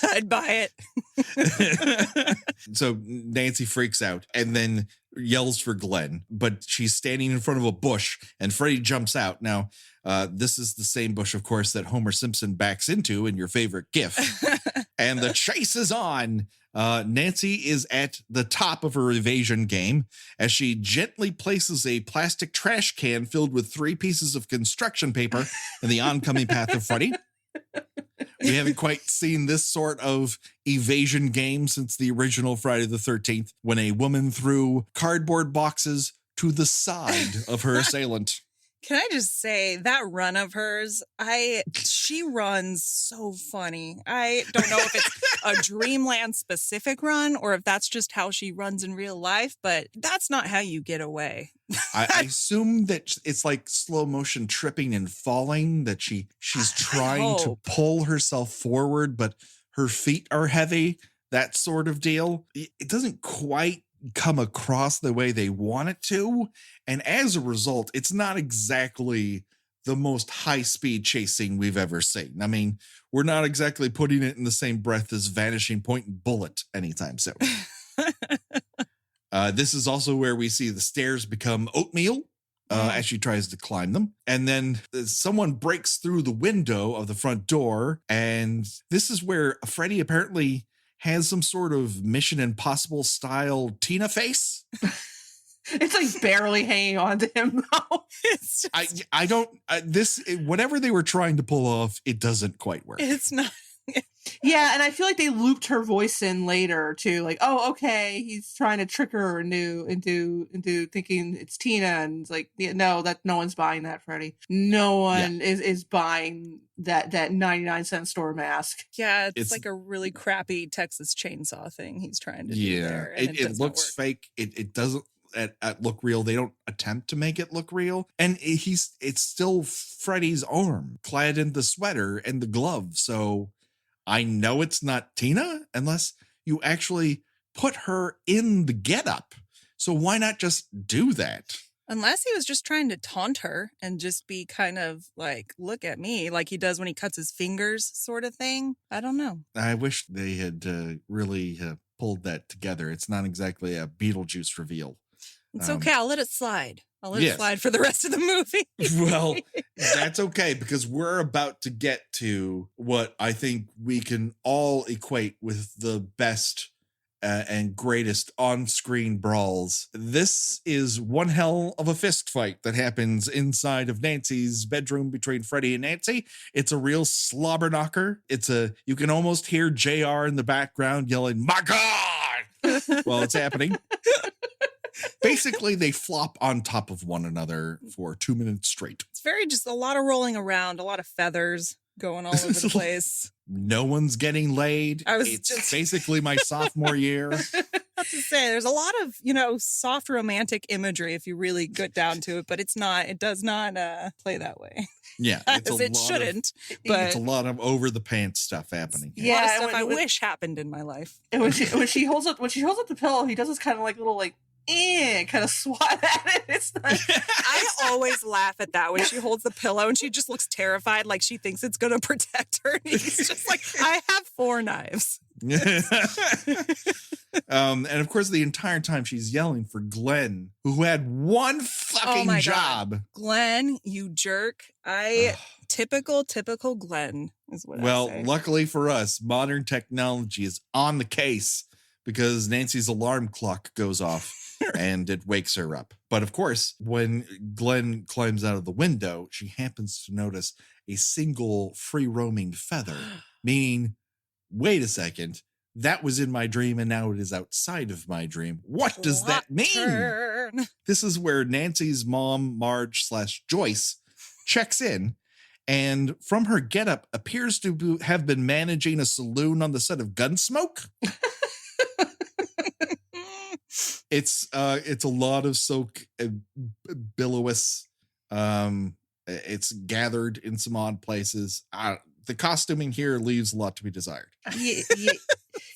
I'd buy it. So Nancy freaks out and then yells for Glenn, but she's standing in front of a bush and Freddy jumps out. Now, this is the same bush, of course, that Homer Simpson backs into in your favorite GIF. And the chase is on. Nancy is at the top of her evasion game as she gently places a plastic trash can filled with 3 pieces of construction paper in the oncoming path of Freddy. We haven't quite seen this sort of evasion game since the original Friday the 13th, when a woman threw cardboard boxes to the side of her assailant. Can I just say, that run of hers, she runs so funny. I don't know if it's a Dreamland specific run or if that's just how she runs in real life, but that's not how you get away. I assume that it's like slow motion tripping and falling, that she's trying to pull herself forward, but her feet are heavy, that sort of deal. It doesn't quite come across the way they want it to. And as a result, it's not exactly the most high-speed chasing we've ever seen. I mean, we're not exactly putting it in the same breath as Vanishing Point and Bullet anytime soon. This is also where we see the stairs become oatmeal as she tries to climb them. And then someone breaks through the window of the front door. And this is where Freddy apparently has some sort of Mission Impossible style Tina face. It's like barely hanging on to him though. I don't, whatever they were trying to pull off, it doesn't quite work. It's not. Yeah, and I feel like they looped her voice in later too. Like, oh, okay, he's trying to trick her into thinking it's Tina, and it's like, yeah, no one's buying that, Freddy. No one is buying that 99-cent store mask. Yeah, it's like a really crappy Texas Chainsaw thing he's trying to do there. And it looks fake. It doesn't look real. They don't attempt to make it look real, and it's still Freddy's arm clad in the sweater and the glove. So I know it's not Tina unless you actually put her in the getup. So why not just do that? Unless he was just trying to taunt her and just be kind of like, look at me, like he does when he cuts his fingers sort of thing. I don't know. I wish they had really pulled that together. It's not exactly a Beetlejuice reveal. It's okay. I'll let it slide. I'll let it slide for the rest of the movie. Well, that's okay, because we're about to get to what I think we can all equate with the best and greatest on-screen brawls. This is one hell of a fist fight that happens inside of Nancy's bedroom between Freddie and Nancy. It's a real slobber knocker. You can almost hear JR in the background yelling, "My God!" while it's happening. Basically, they flop on top of one another for 2 minutes straight. It's just a lot of rolling around, a lot of feathers going all over the place. No one's getting laid. It's basically my sophomore year. I have to say, there's a lot of, soft romantic imagery if you really get down to it, but it does not play that way. Yeah. It shouldn't. But it's a lot of over the pants stuff happening. Yeah. A lot of stuff I wish happened in my life. And when she holds up the pillow, he does this kind of like little kind of swat at it. It's not. I always laugh at that when she holds the pillow and she just looks terrified, like she thinks it's going to protect her. And he's just like, I have 4 knives. And of course, the entire time she's yelling for Glenn, who had one fucking job. God. Glenn, you jerk. Typical Glenn is what I say. Well, luckily for us, modern technology is on the case, because Nancy's alarm clock goes off. And it wakes her up. But of course, when Glenn climbs out of the window, she happens to notice a single free roaming feather, meaning, wait a second, that was in my dream and now it is outside of my dream. What does that mean? This is where Nancy's mom, Marge/Joyce, checks in, and from her getup appears to have been managing a saloon on the set of Gunsmoke. It's a lot of soak billowas. It's gathered in some odd places. The costuming here leaves a lot to be desired.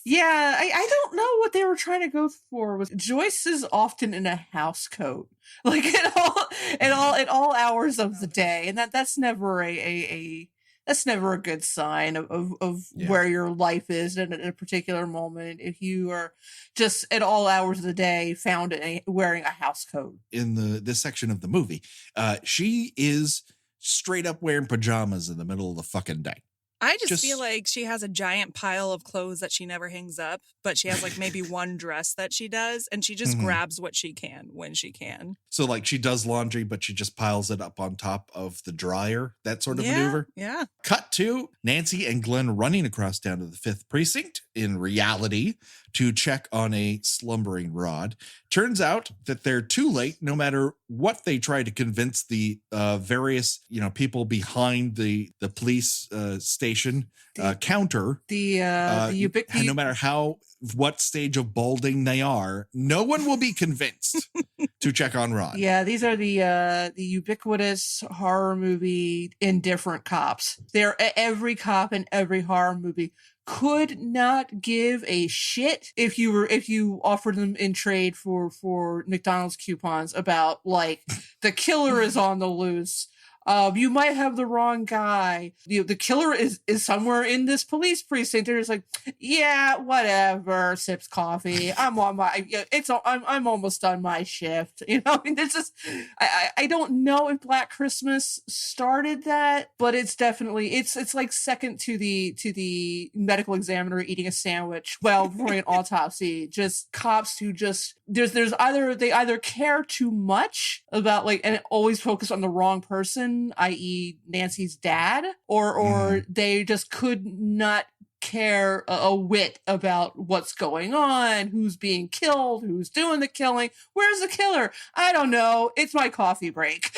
Yeah, I don't know what they were trying to go for. With Joyce is often in a house coat, like at all hours of the day, and that's never that's never a good sign of where your life is in a particular moment. If you are just at all hours of the day found wearing a house coat. In this section of the movie, she is straight up wearing pajamas in the middle of the fucking day. I just feel like she has a giant pile of clothes that she never hangs up, but she has like maybe one dress that she does, and she just grabs what she can when she can. So like she does laundry, but she just piles it up on top of the dryer, that sort of maneuver. Yeah. Cut to Nancy and Glenn running across down to the 5th precinct in reality to check on a slumbering Rod. Turns out that they're too late, no matter what they try to convince the various, people behind the police station counter. The ubiquitous. No matter what stage of balding they are, no one will be convinced to check on Rod. Yeah, these are the ubiquitous horror movie indifferent cops. They're every cop in every horror movie could not give a shit if you offered them in trade for McDonald's coupons about like the killer is on the loose. You might have the wrong guy. The killer is somewhere in this police precinct. They're just like, yeah, whatever. Sips coffee. I'm almost done my shift. There's just, I don't know if Black Christmas started that, but it's definitely, it's like second to the medical examiner eating a sandwich while performing an autopsy. Just cops who just, they either care too much about and always focus on the wrong person, i.e. Nancy's dad, or they just could not care a whit about what's going on, who's being killed, who's doing the killing, where's the killer? I don't know. It's my coffee break.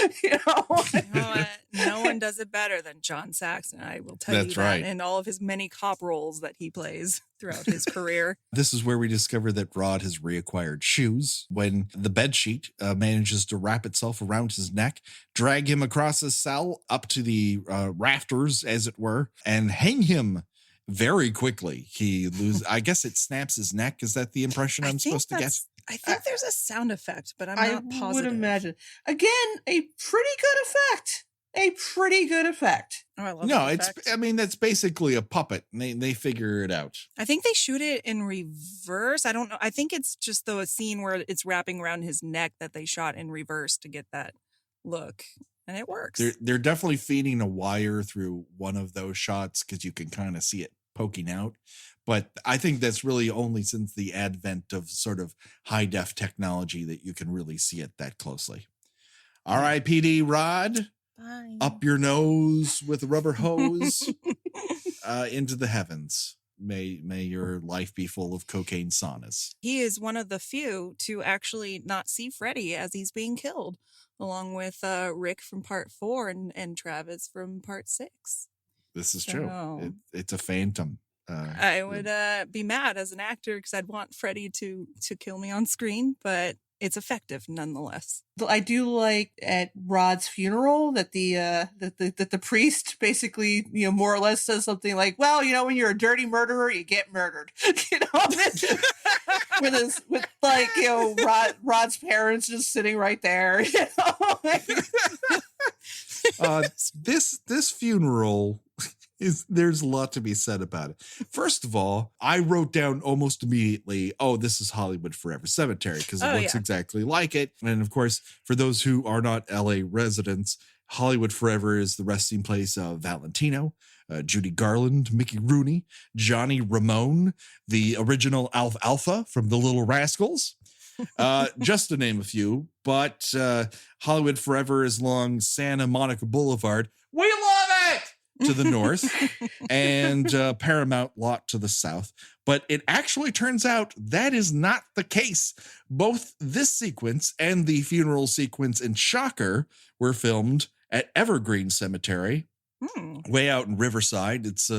No one does it better than John Saxon. I will tell you that. Right. In all of his many cop roles that he plays throughout his career. This is where we discover that Rod has reacquired shoes when the bedsheet manages to wrap itself around his neck, drag him across his cell up to the rafters, as it were, and hang him very quickly. He loses, I guess it snaps his neck. Is that the impression I'm supposed to get? I think there's a sound effect, but I'm not positive. I would imagine. Again, a pretty good effect. A pretty good effect. Oh, I love No, that it's, effect. I mean, that's basically a puppet. And they figure it out. I think they shoot it in reverse. I don't know. I think it's just the scene where it's wrapping around his neck that they shot in reverse to get that look. And it works. They're definitely feeding a wire through one of those shots because you can kind of see it poking out. But I think that's really only since the advent of sort of high def technology that you can really see it that closely. R.I.P.D. Rod. Bye. Up your nose with a rubber hose into the heavens. May your life be full of cocaine saunas. He is one of the few to actually not see Freddy as he's being killed, along with Rick from part 4 and Travis from part 6. This is true. It's a phantom. I would be mad as an actor because I'd want Freddy to kill me on screen, but it's effective nonetheless. I do like at Rod's funeral that the priest basically, more or less says something like, well, when you're a dirty murderer, you get murdered. Rod's parents just sitting right there. This funeral there's a lot to be said about it. First of all, I wrote down almost immediately, this is Hollywood Forever Cemetery, because it looks exactly like it. And of course, for those who are not LA residents, Hollywood Forever is the resting place of Valentino, Judy Garland, Mickey Rooney, Johnny Ramone, the original Alfalfa from The Little Rascals, just to name a few. But Hollywood Forever is along Santa Monica Boulevard. We love it! To the north, and Paramount Lot to the south. But it actually turns out that is not the case. Both this sequence and the funeral sequence in Shocker were filmed at Evergreen Cemetery, way out in Riverside. It's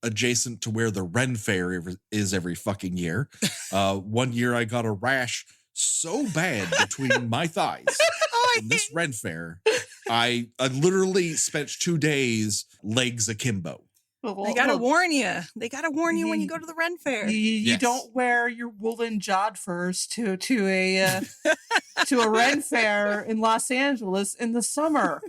adjacent to where the Ren Fair is every fucking year. One year I got a rash so bad between my thighs from this Ren Fair. I literally spent 2 days legs akimbo. They gotta warn you. They gotta warn you when you go to the Ren Fair. You don't wear your woolen jodhpurs to a Ren Fair in Los Angeles in the summer.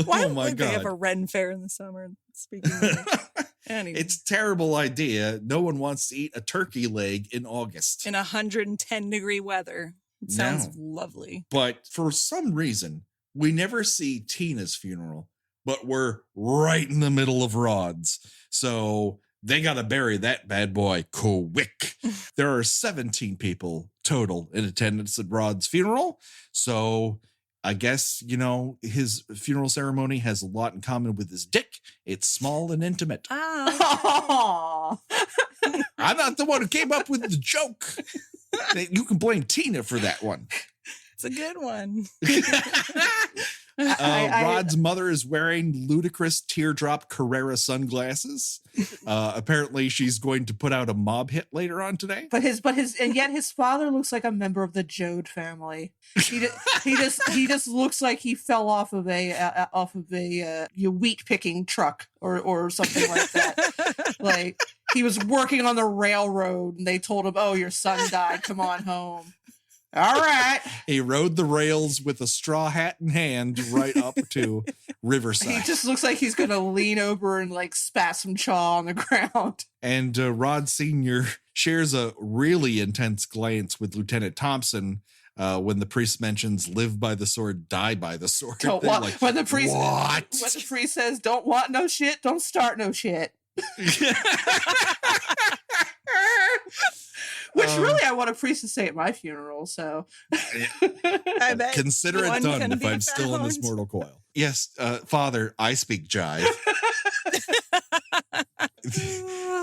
Why oh my would God. they have a Ren Fair in the summer? Speaking of anyway. It's a terrible idea. No one wants to eat a turkey leg in August. In 110-degree weather. It sounds lovely. But for some reason, we never see Tina's funeral, but we're right in the middle of Rod's. So they got to bury that bad boy quick. There are 17 people total in attendance at Rod's funeral. So I guess, his funeral ceremony has a lot in common with his dick. It's small and intimate. Oh. I'm not the one who came up with the joke. You can blame Tina for that one. It's a good one. Rod's mother is wearing ludicrous teardrop Carrera sunglasses. Apparently she's going to put out a mob hit later on today. And yet his father looks like a member of the Jode family. He just looks like he fell off of a wheat picking truck or something like that. Like he was working on the railroad and they told him, "Oh, your son died. Come on home." All right. He rode the rails with a straw hat in hand right up to Riverside. He just looks like he's going to lean over and spat some chaw on the ground. And Rod Sr. shares a really intense glance with Lieutenant Thompson when the priest mentions live by the sword, die by the sword. When the priest says, don't want no shit, don't start no shit. Which really I want a priest to say at my funeral, so I bet consider it done if I'm still in this mortal coil. Yes, Father, I speak jive.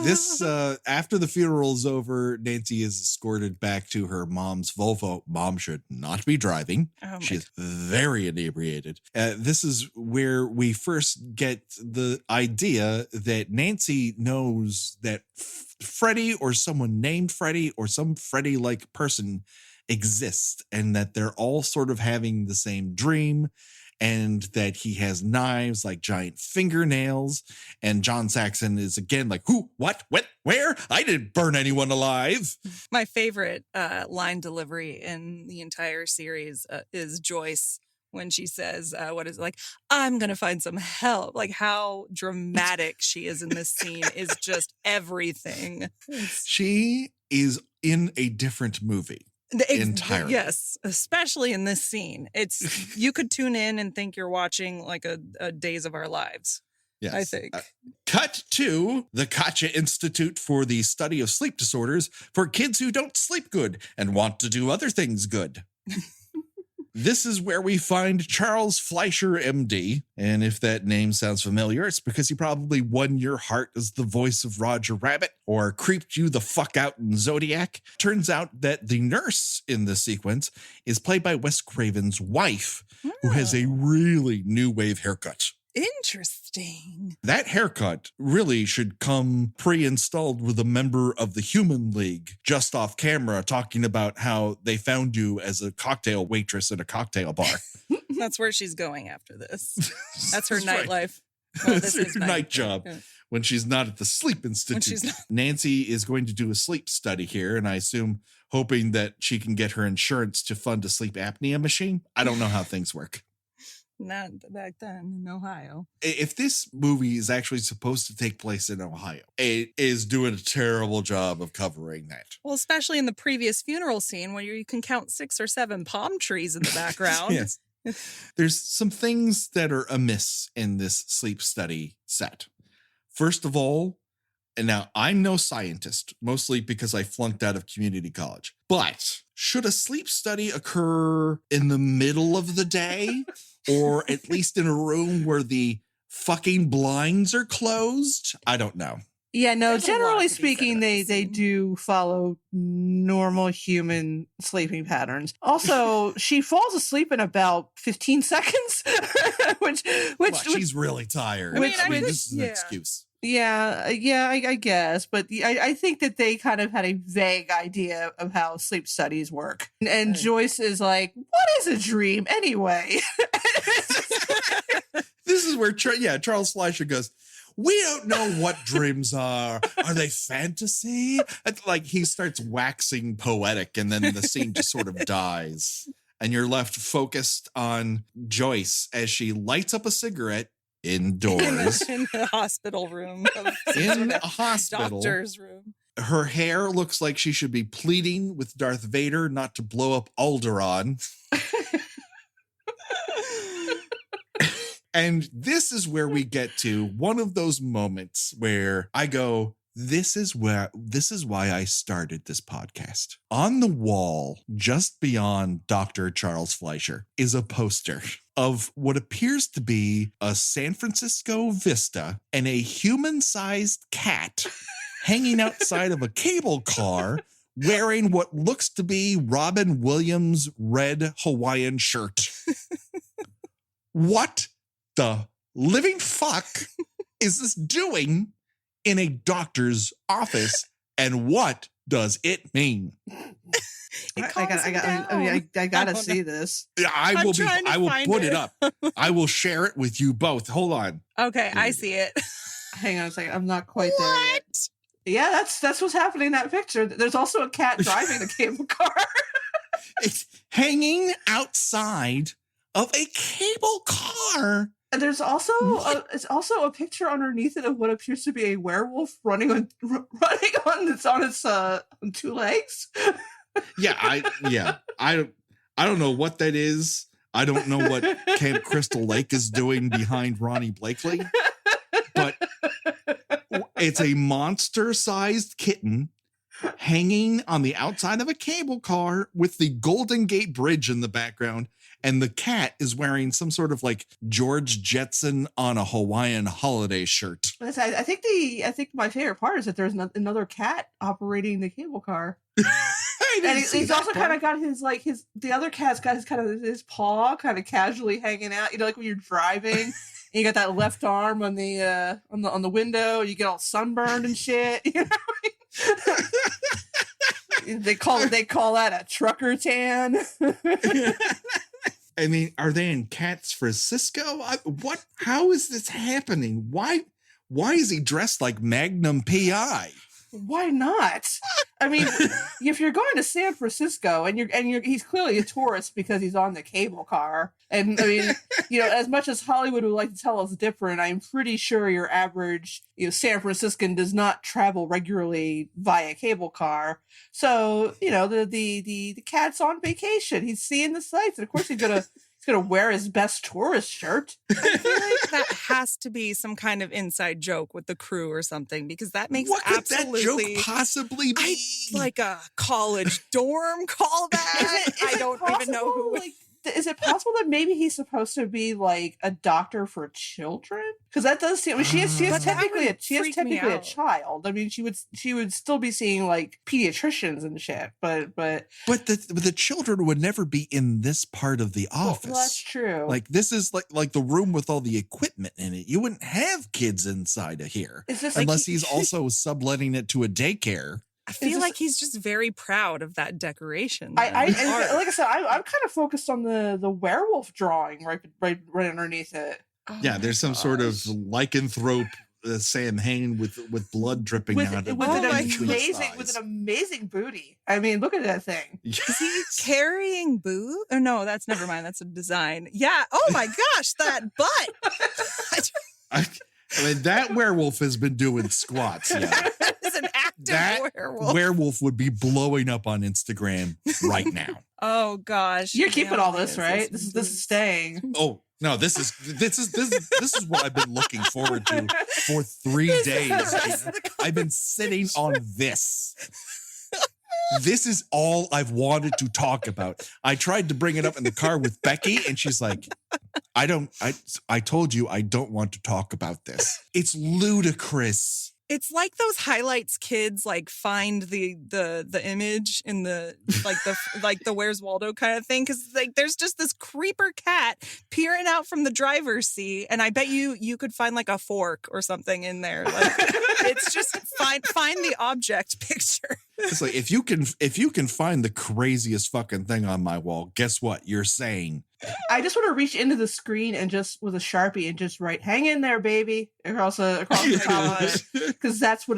This after the funeral is over, Nancy is escorted back to her mom's Volvo. Mom should not be driving. She is very inebriated. This is where we first get the idea that Nancy knows that Freddy or someone named Freddy or some Freddy-like person exists, and that they're all sort of having the same dream, and that he has knives like giant fingernails. And John Saxon is again like, who, what, Where? I didn't burn anyone alive. My favorite line delivery in the entire series is Joyce when she says, what is it, like, I'm going to find some help. Like, how dramatic she is in this scene is just everything. She is in a different movie. Entirely. Yes, especially in this scene. You could tune in and think you're watching like a Days of Our Lives. Yes. I think. Cut to the Katja Institute for the Study of Sleep Disorders for kids who don't sleep good and want to do other things good. This is where we find Charles Fleischer, MD. And if that name sounds familiar, it's because he probably won your heart as the voice of Roger Rabbit or creeped you the fuck out in Zodiac. Turns out that the nurse in this sequence is played by Wes Craven's wife, who has a really new wave haircut. Interesting. That haircut really should come pre-installed with a member of the Human League just off camera talking about how they found you as a cocktail waitress at a cocktail bar. That's where she's going after this. That's her That's nightlife. Right. Well, that's her night job. Yeah. When she's not at the Sleep Institute. Nancy is going to do a sleep study here, and I assume hoping that she can get her insurance to fund a sleep apnea machine. I don't know how things work. Not back then in Ohio. If this movie is actually supposed to take place in Ohio, it is doing a terrible job of covering that. Well, especially in the previous funeral scene where you can count 6 or 7 palm trees in the background. Yes. There's some things that are amiss in this sleep study set. First of all, and now I'm no scientist, mostly because I flunked out of community college, but should a sleep study occur in the middle of the day or at least in a room where the fucking blinds are closed? I don't know. Yeah, no, There's generally speaking, they do follow normal human sleeping patterns. Also, she falls asleep in about 15 seconds, which she's really tired. I mean, this is an excuse. Yeah, I guess. But I think that they kind of had a vague idea of how sleep studies work. And Joyce is like, what is a dream anyway? This is where, Charles Fleischer goes, we don't know what dreams are. Are they fantasy? Like he starts waxing poetic and then the scene just sort of dies. And you're left focused on Joyce as she lights up a cigarette indoors. In the hospital room. In a hospital. Doctor's room. Her hair looks like she should be pleading with Darth Vader not to blow up Alderaan. And this is where we get to one of those moments where I go, this is why I started this podcast. On the wall, just beyond Dr. Charles Fleischer, is a poster of what appears to be a San Francisco vista and a human-sized cat hanging outside of a cable car wearing what looks to be Robin Williams' red Hawaiian shirt. What the living fuck is this doing in a doctor's office, and what does it mean? I gotta see this. I will put it up. I will share it with you both. Hold on. Okay, I see it. Hang on a second. I'm not quite there yet. Yeah, that's what's happening in that picture. There's also a cat driving the cable car. It's hanging outside of a cable car. And there's also a picture underneath it of what appears to be a werewolf running on its 2 legs. I don't know what that is. I don't know what Camp Crystal Lake is doing behind Ronnie Blakely, but it's a monster-sized kitten hanging on the outside of a cable car with the Golden Gate Bridge in the background. And the cat is wearing some sort of like George Jetson on a Hawaiian holiday shirt. I think my favorite part is that there's another cat operating the cable car. And he's also kind of got the other cat's got his paw kind of casually hanging out. You know, like when you're driving and you got that left arm on the window, you get all sunburned and shit. You know? They call that a trucker tan. I mean, are they in Cats Francisco? How is this happening? Why is he dressed like Magnum PI? Why not? I mean, if you're going to San Francisco and he's clearly a tourist because he's on the cable car. And I mean, as much as Hollywood would like to tell us different, I'm pretty sure your average, San Franciscan does not travel regularly via cable car. So, the cat's on vacation. He's seeing the sights. And of course he's gonna wear his best tourist shirt. I feel like that has to be some kind of inside joke with the crew or something, because that makes what could absolutely that joke possibly be? like a college dorm callback. I don't even know who. Is it possible that maybe he's supposed to be like a doctor for children? Because that does seem. I mean, she is technically a child. I mean, she would still be seeing like pediatricians and shit. But the children would never be in this part of the office. Well, that's true. Like this is like the room with all the equipment in it. You wouldn't have kids inside of here unless he's also subletting it to a daycare. I feel like he's just very proud of that decoration. Like I said, I'm kind of focused on the werewolf drawing right underneath it. Oh yeah, there's some sort of lycanthrope Sam Hain with blood dripping out of it. With an amazing booty. I mean, look at that thing. Is he carrying boo? Or no, never mind. That's a design. Yeah. Oh my gosh, that butt. I mean, that werewolf has been doing squats. Yeah. It's an active werewolf. Werewolf would be blowing up on Instagram right now. Oh gosh. You're keeping all this, right? This is staying. Oh, no, this is what I've been looking forward to for 3 days. I've been sitting on this. This is all I've wanted to talk about. I tried to bring it up in the car with Becky, and she's like, I told you I don't want to talk about this. It's ludicrous. It's like those highlights kids like find the image in the Where's Waldo kind of thing, because like there's just this creeper cat peering out from the driver's seat, and I bet you could find like a fork or something in there. Like it's just find the object picture. It's like if you can find the craziest fucking thing on my wall, guess what? You're saying I just want to reach into the screen and just with a Sharpie and just write "Hang in there, baby" across the top of it, because that's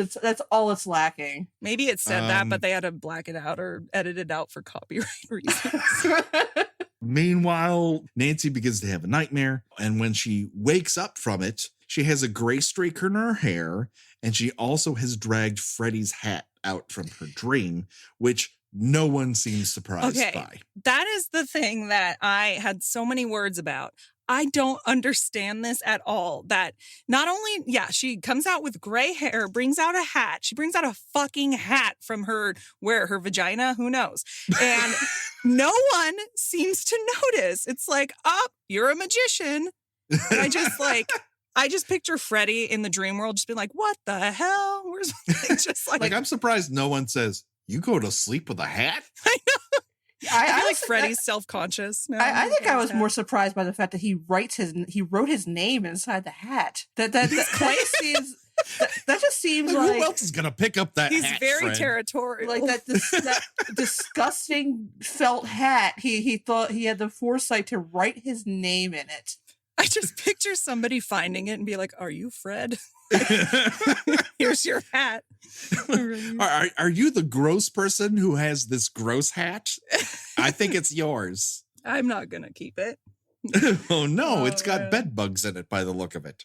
all it's lacking. Maybe it said that, but they had to black it out or edit it out for copyright reasons. Meanwhile, Nancy begins to have a nightmare, and when she wakes up from it, she has a gray streak in her hair, and she also has dragged Freddy's hat out from her dream, which no one seems surprised by. That is the thing that I had so many words about. I don't understand this at all. That not only, she comes out with gray hair, brings out a hat. She brings out a fucking hat from her vagina? Who knows? And no one seems to notice. It's like, you're a magician. And I just picture Freddy in the dream world just being like, what the hell? Where's just like I'm surprised no one says, you go to sleep with a hat? I know. I feel like Freddy's self-conscious. I think I was more surprised by the fact that he wrote his name inside the hat. That just seems like who else is gonna pick up that He's hat, very Fred? territorial. Like that disgusting felt hat. He thought he had the foresight to write his name in it. I just picture somebody finding it and be like, "Are you Fred? Here's your hat." Are you the gross person who has this gross hat? I think it's yours. I'm not gonna keep it. Oh no, it's got bed bugs in it by the look of it.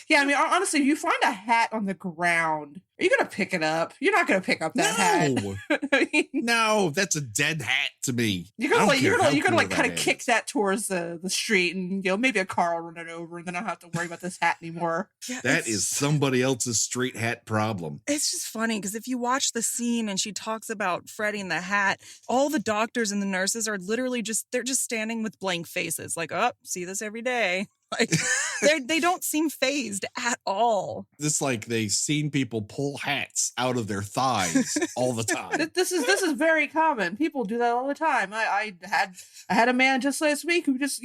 Yeah, I mean, honestly, if you find a hat on the ground, are you going to pick it up? You're not going to pick up that hat. I mean, no, that's a dead hat to me. You're gonna kind of kick that towards the street, and maybe a car will run it over, and then I don't have to worry about this hat anymore. Yeah, that is somebody else's street hat problem. It's just funny because if you watch the scene and she talks about Freddy and the hat, all the doctors and the nurses are literally they're just standing with blank faces, like, see this every day. Like they don't seem phased at all. It's like they've seen people pull hats out of their thighs all the time. This is very common. People do that all the time. I had a man just last week who just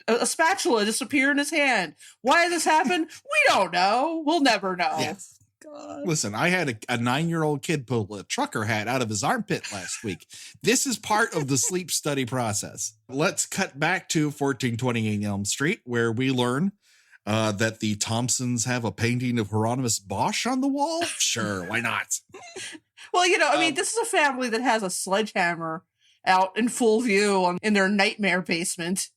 a spatula disappeared in his hand. Why did this happen? We don't know. We'll never know. Yes. God. Listen, I had a 9-year-old kid pull a trucker hat out of his armpit last week. This is part of the sleep study process. Let's cut back to 1428 Elm Street, where we learn That the Thompsons have a painting of Hieronymus Bosch on the wall? Sure, why not? Well, I mean, this is a family that has a sledgehammer out in full view in their nightmare basement.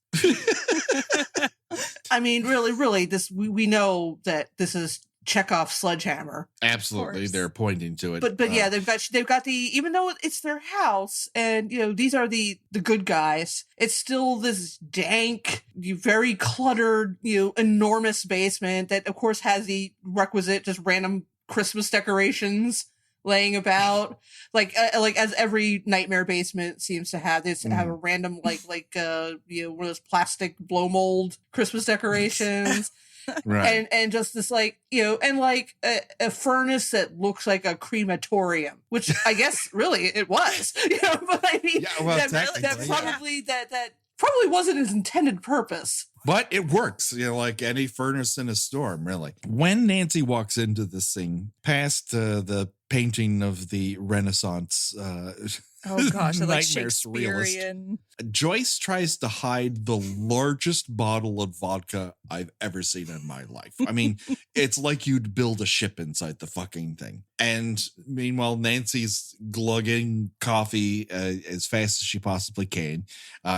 I mean, really, we know that this is Chekhov's sledgehammer. Absolutely, they're pointing to it. But yeah, they've got the, even though it's their house, and these are the good guys, it's still this dank, very cluttered, enormous basement that of course has the requisite just random Christmas decorations laying about, like as every nightmare basement seems to have. They have a random one of those plastic blow mold Christmas decorations. Right. And just this a furnace that looks like a crematorium, which I guess really it was, but I mean, that probably wasn't his intended purpose. But it works, like any furnace in a storm, really. When Nancy walks into this thing, past the painting of the Renaissance oh gosh, like nightmare Shakespearean. surrealist, Joyce tries to hide the largest bottle of vodka I've ever seen in my life. I mean, it's like you'd build a ship inside the fucking thing. And meanwhile, Nancy's glugging coffee as fast as she possibly can.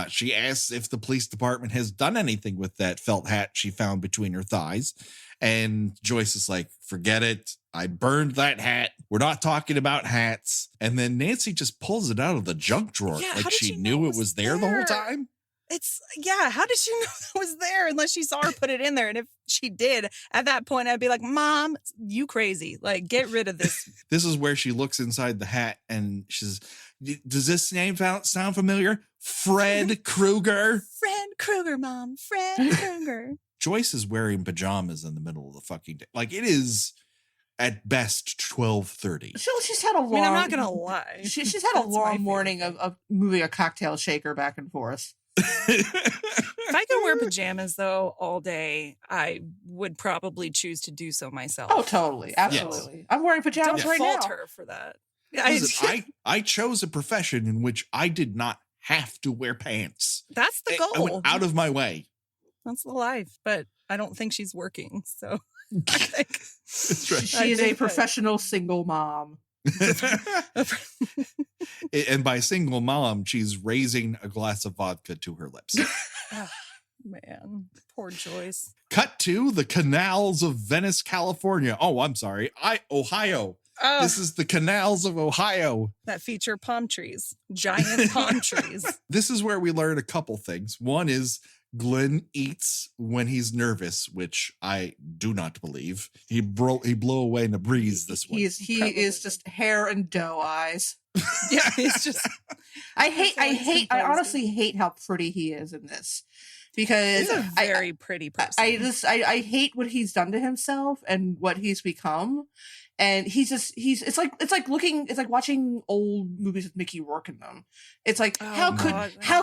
She asks if the police department has done anything with that felt hat she found between her thighs. And Joyce is like, forget it. I burned that hat. We're not talking about hats. And then Nancy just pulls it out of the junk drawer. Yeah, like she knew it was there the whole time. How did she know it was there unless she saw her put it in there? And if she did, at that point, I'd be like, Mom, you crazy. Like, get rid of this. This is where she looks inside the hat and she says, does this name sound familiar? Fred Krueger? Fred Krueger, Mom. Fred Krueger. Joyce is wearing pajamas in the middle of the fucking day. Like, it is at best 12:30. She's had a long. I'm not gonna lie. She's had a long morning of moving a cocktail shaker back and forth. If I could wear pajamas though all day, I would probably choose to do so myself. Oh, totally, absolutely. Yes. I'm wearing pajamas right now. Don't fault her for that. Listen, I chose a profession in which I did not have to wear pants. That's the goal. I went out of my way. That's the life, but I don't think she's working. So I think she is a professional single mom. And by single mom, she's raising a glass of vodka to her lips. Oh, man, poor Joyce. Cut to the canals of Venice, California. Oh, I'm sorry. Ohio. Oh, this is the canals of Ohio. That feature palm trees, giant palm trees. This is where we learn a couple things. One is Glenn eats when he's nervous, which I do not believe. He blew away in a breeze this one. He is just hair and doe eyes. Yeah, he's just. I honestly hate how pretty he is in this, because he's a very pretty person. I hate what he's done to himself and what he's become. And it's like watching old movies with Mickey Rourke in them. It's like, how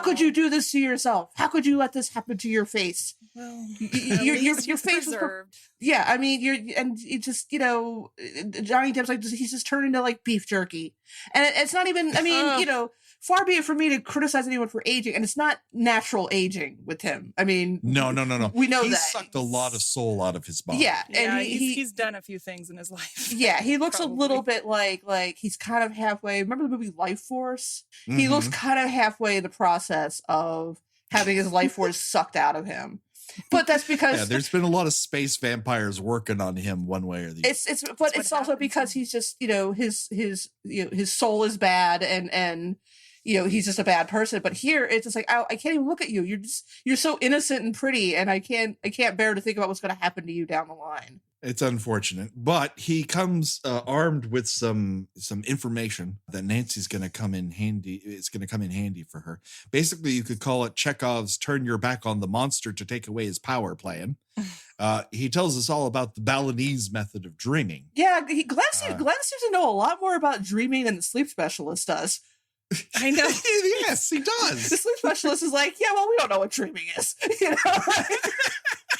could you do this to yourself? How could you let this happen to your face? Well, your face was preserved. Yeah, I mean, Johnny Depp's like, he's just turned into like beef jerky. And it's not even, I mean, far be it for me to criticize anyone for aging, and it's not natural aging with him. I mean, no. We know he that. Sucked a lot of soul out of his body. Yeah, and he's done a few things in his life. Yeah, he looks a little bit like he's kind of halfway. Remember the movie Life Force? Mm-hmm. He looks kind of halfway in the process of having his life force sucked out of him. But that's because there's been a lot of space vampires working on him one way or the other. It's also because he's just his soul is bad and he's just a bad person. But here it's just like, I can't even look at you. You're so innocent and pretty, and I can't bear to think about what's going to happen to you down the line. It's unfortunate, but he comes armed with some information that Nancy's going to come in handy. It's going to come in handy for her. Basically, you could call it Chekhov's "turn your back on the monster to take away his power" plan. He tells us all about the Balinese method of dreaming. Yeah, Glenn seems to know a lot more about dreaming than the sleep specialist does. I know. Yes, he does. The sleep specialist is like, yeah, well, we don't know what dreaming is.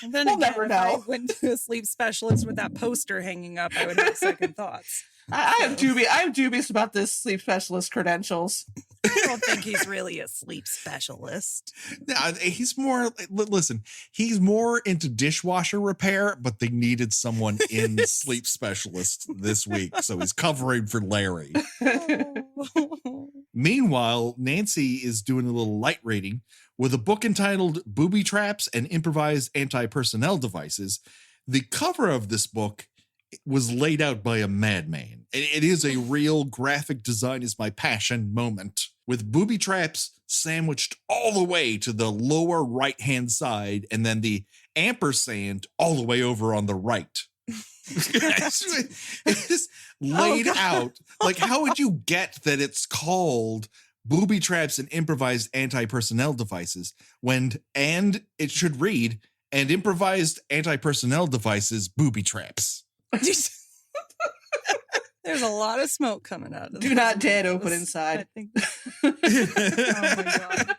And then We'll again, never if I know. went to a sleep specialist with that poster hanging up, I would have second thoughts. I'm dubious about this sleep specialist credentials. I don't think he's really a sleep specialist. Yeah, he's more, listen, he's more into dishwasher repair, but they needed someone in sleep specialist this week. So he's covering for Larry. Meanwhile, Nancy is doing a little light reading with a book entitled Booby Traps and Improvised Anti-Personnel Devices. The cover of this book was laid out by a madman. It is a real graphic design is my passion moment, with booby traps sandwiched all the way to the lower right-hand side and then the ampersand all the way over on the right. It's laid out. Like, how would you get that it's called Booby Traps and Improvised Anti-Personnel Devices and it should read, and improvised anti-personnel devices booby traps? There's a lot of smoke coming out of Do not dead open inside. I think oh my God.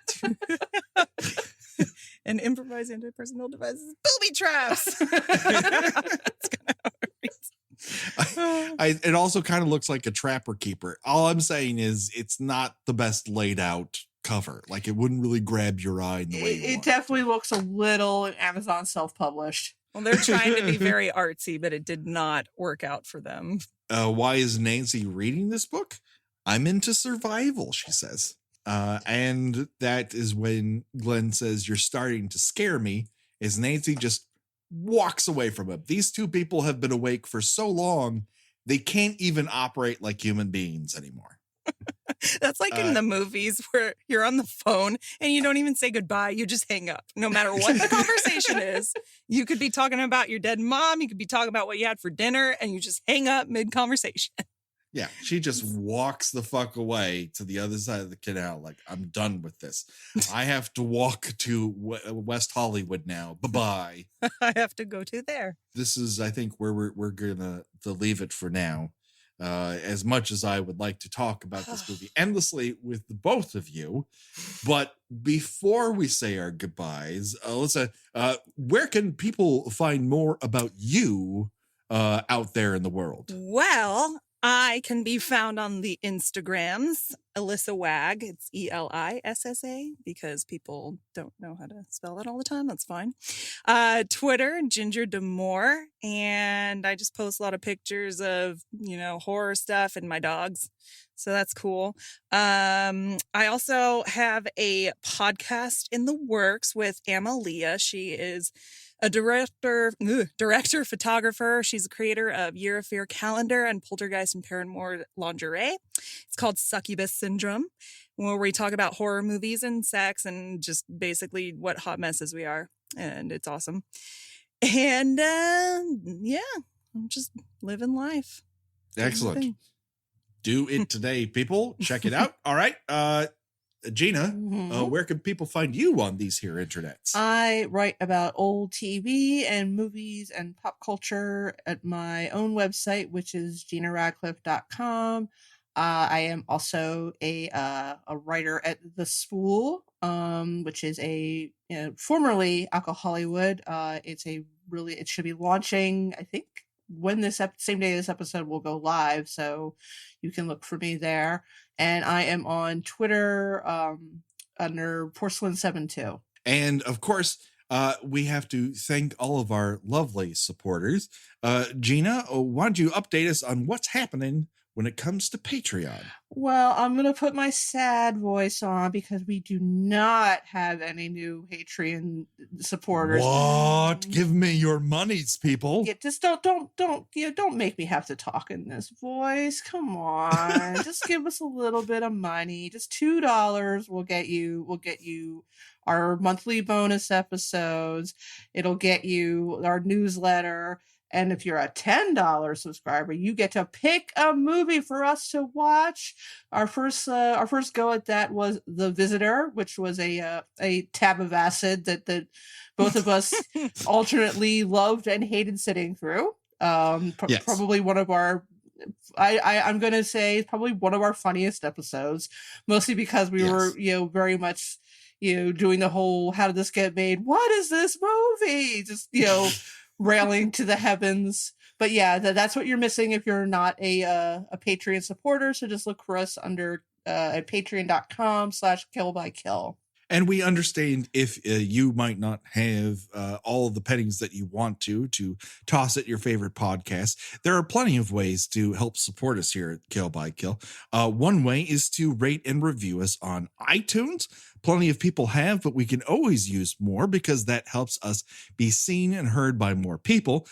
And improvised anti-personnel devices, booby traps. That's kind of how it reads. It also kind of looks like a Trapper Keeper. All I'm saying is it's not the best laid out cover. Like, it wouldn't really grab your eye in the way It definitely looks a little Amazon self-published. Well, they're trying to be very artsy, but it did not work out for them. Why is Nancy reading this book? I'm into survival, she says. And that is when Glenn says, you're starting to scare me, as Nancy just walks away from him. These two people have been awake for so long, they can't even operate like human beings anymore. That's like in the movies where you're on the phone and you don't even say goodbye. You just hang up. No matter what the conversation is, you could be talking about your dead mom. You could be talking about what you had for dinner and you just hang up mid-conversation. Yeah, she just walks the fuck away to the other side of the canal. Like, I'm done with this. I have to walk to West Hollywood now. Bye-bye. I have to go to there. This is, I think, where we're going to leave it for now. As much as I would like to talk about this movie endlessly with the both of you. But before we say our goodbyes, Elissa, where can people find more about you out there in the world? Well, I can be found on the Instagrams, Elissa Wag. It's Elissa, because people don't know how to spell that all the time. That's fine. Twitter, Ginger Demore. And I just post a lot of pictures of, horror stuff and my dogs. So that's cool. I also have a podcast in the works with Amalia. She is a director, photographer. She's a creator of Year of Fear calendar and Poltergeist and Paramore lingerie. It's called Succubus Syndrome, where we talk about horror movies and sex and just basically what hot messes we are. And it's awesome. And I'm just living life. Excellent. Do it today, people. Check it out. All right. Gina, where can people find you on these here internets? I write about old TV and movies and pop culture at my own website, which is ginaradcliffe.com. I am also a writer at The Spool, which is a formerly Alcohol Hollywood. It should be launching, I think, when this same day this episode will go live, so you can look for me there. And I am on Twitter under Porcelain72. And of course, we have to thank all of our lovely supporters. Gina, why don't you update us on what's happening when it comes to Patreon? Well, I'm going to put my sad voice on because we do not have any new Patreon supporters. What? Give me your monies, people. Yeah, just don't make me have to talk in this voice. Come on. Just give us a little bit of money. Just $2 will get you our monthly bonus episodes. It'll get you our newsletter. And if you're a $10 subscriber, you get to pick a movie for us to watch. Our first go at that was The Visitor, which was a tab of acid that both of us alternately loved and hated sitting through. Yes. Probably one of our, I'm going to say probably one of our funniest episodes, mostly because we were, very much doing the whole, how did this get made? What is this movie? Just, railing to the heavens. But yeah, that's what you're missing if you're not a Patreon supporter. So just look for us under at patreon.com/killbykill. And we understand if you might not have all of the pennies that you want to toss at your favorite podcast. There are plenty of ways to help support us here at Kill by Kill. One way is to rate and review us on iTunes. Plenty of people have, but we can always use more because that helps us be seen and heard by more people.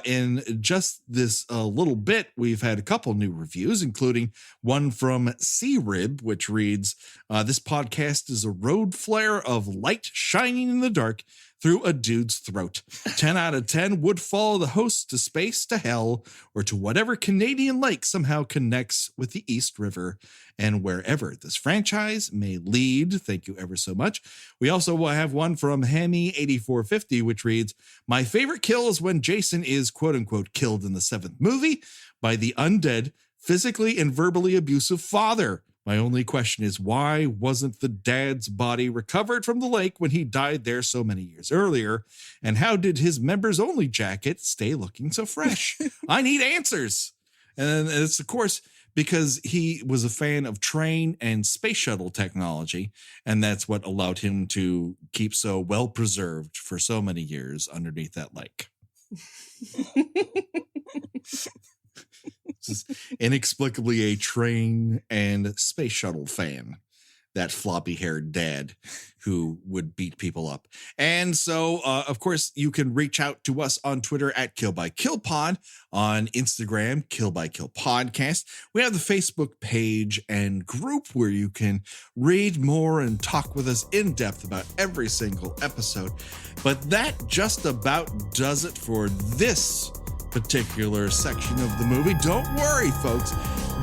In just this little bit, we've had a couple new reviews, including one from C-Rib, which reads, this podcast is a road flare of light shining in the dark through a dude's throat. 10 out of 10 would follow the host to space, to hell, or to whatever Canadian lake somehow connects with the East River and wherever this franchise may lead. Thank you ever so much. We also will have one from Hammy8450, which reads, my favorite kill is when Jason is quote unquote killed in the 7th movie by the undead, physically and verbally abusive father. My only question is, why wasn't the dad's body recovered from the lake when he died there so many years earlier? And how did his members-only jacket stay looking so fresh? I need answers. And it's, of course, because he was a fan of train and space shuttle technology, and that's what allowed him to keep so well preserved for so many years underneath that lake. This is inexplicably a train and space shuttle fan, that floppy-haired dad who would beat people up. And so, of course, you can reach out to us on Twitter at KillByKillPod, on Instagram, KillByKillPodcast. We have the Facebook page and group where you can read more and talk with us in depth about every single episode. But that just about does it for this particular section of the movie. Don't worry, folks.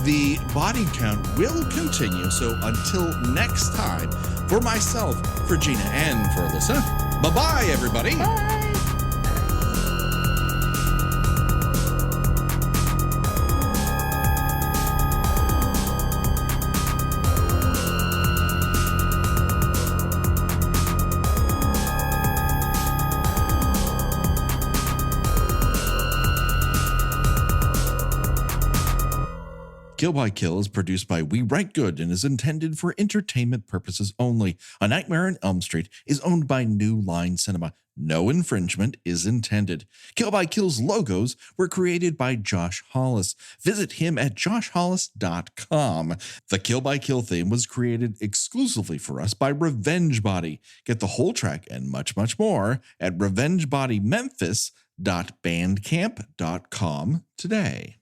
The body count will continue. So until next time, for myself, for Gina, and for Elissa, bye-bye, everybody. Bye. Kill by Kill is produced by We Write Good and is intended for entertainment purposes only. A Nightmare on Elm Street is owned by New Line Cinema. No infringement is intended. Kill by Kill's logos were created by Josh Hollis. Visit him at joshhollis.com. The Kill by Kill theme was created exclusively for us by Revenge Body. Get the whole track and much, much more at revengebodymemphis.bandcamp.com today.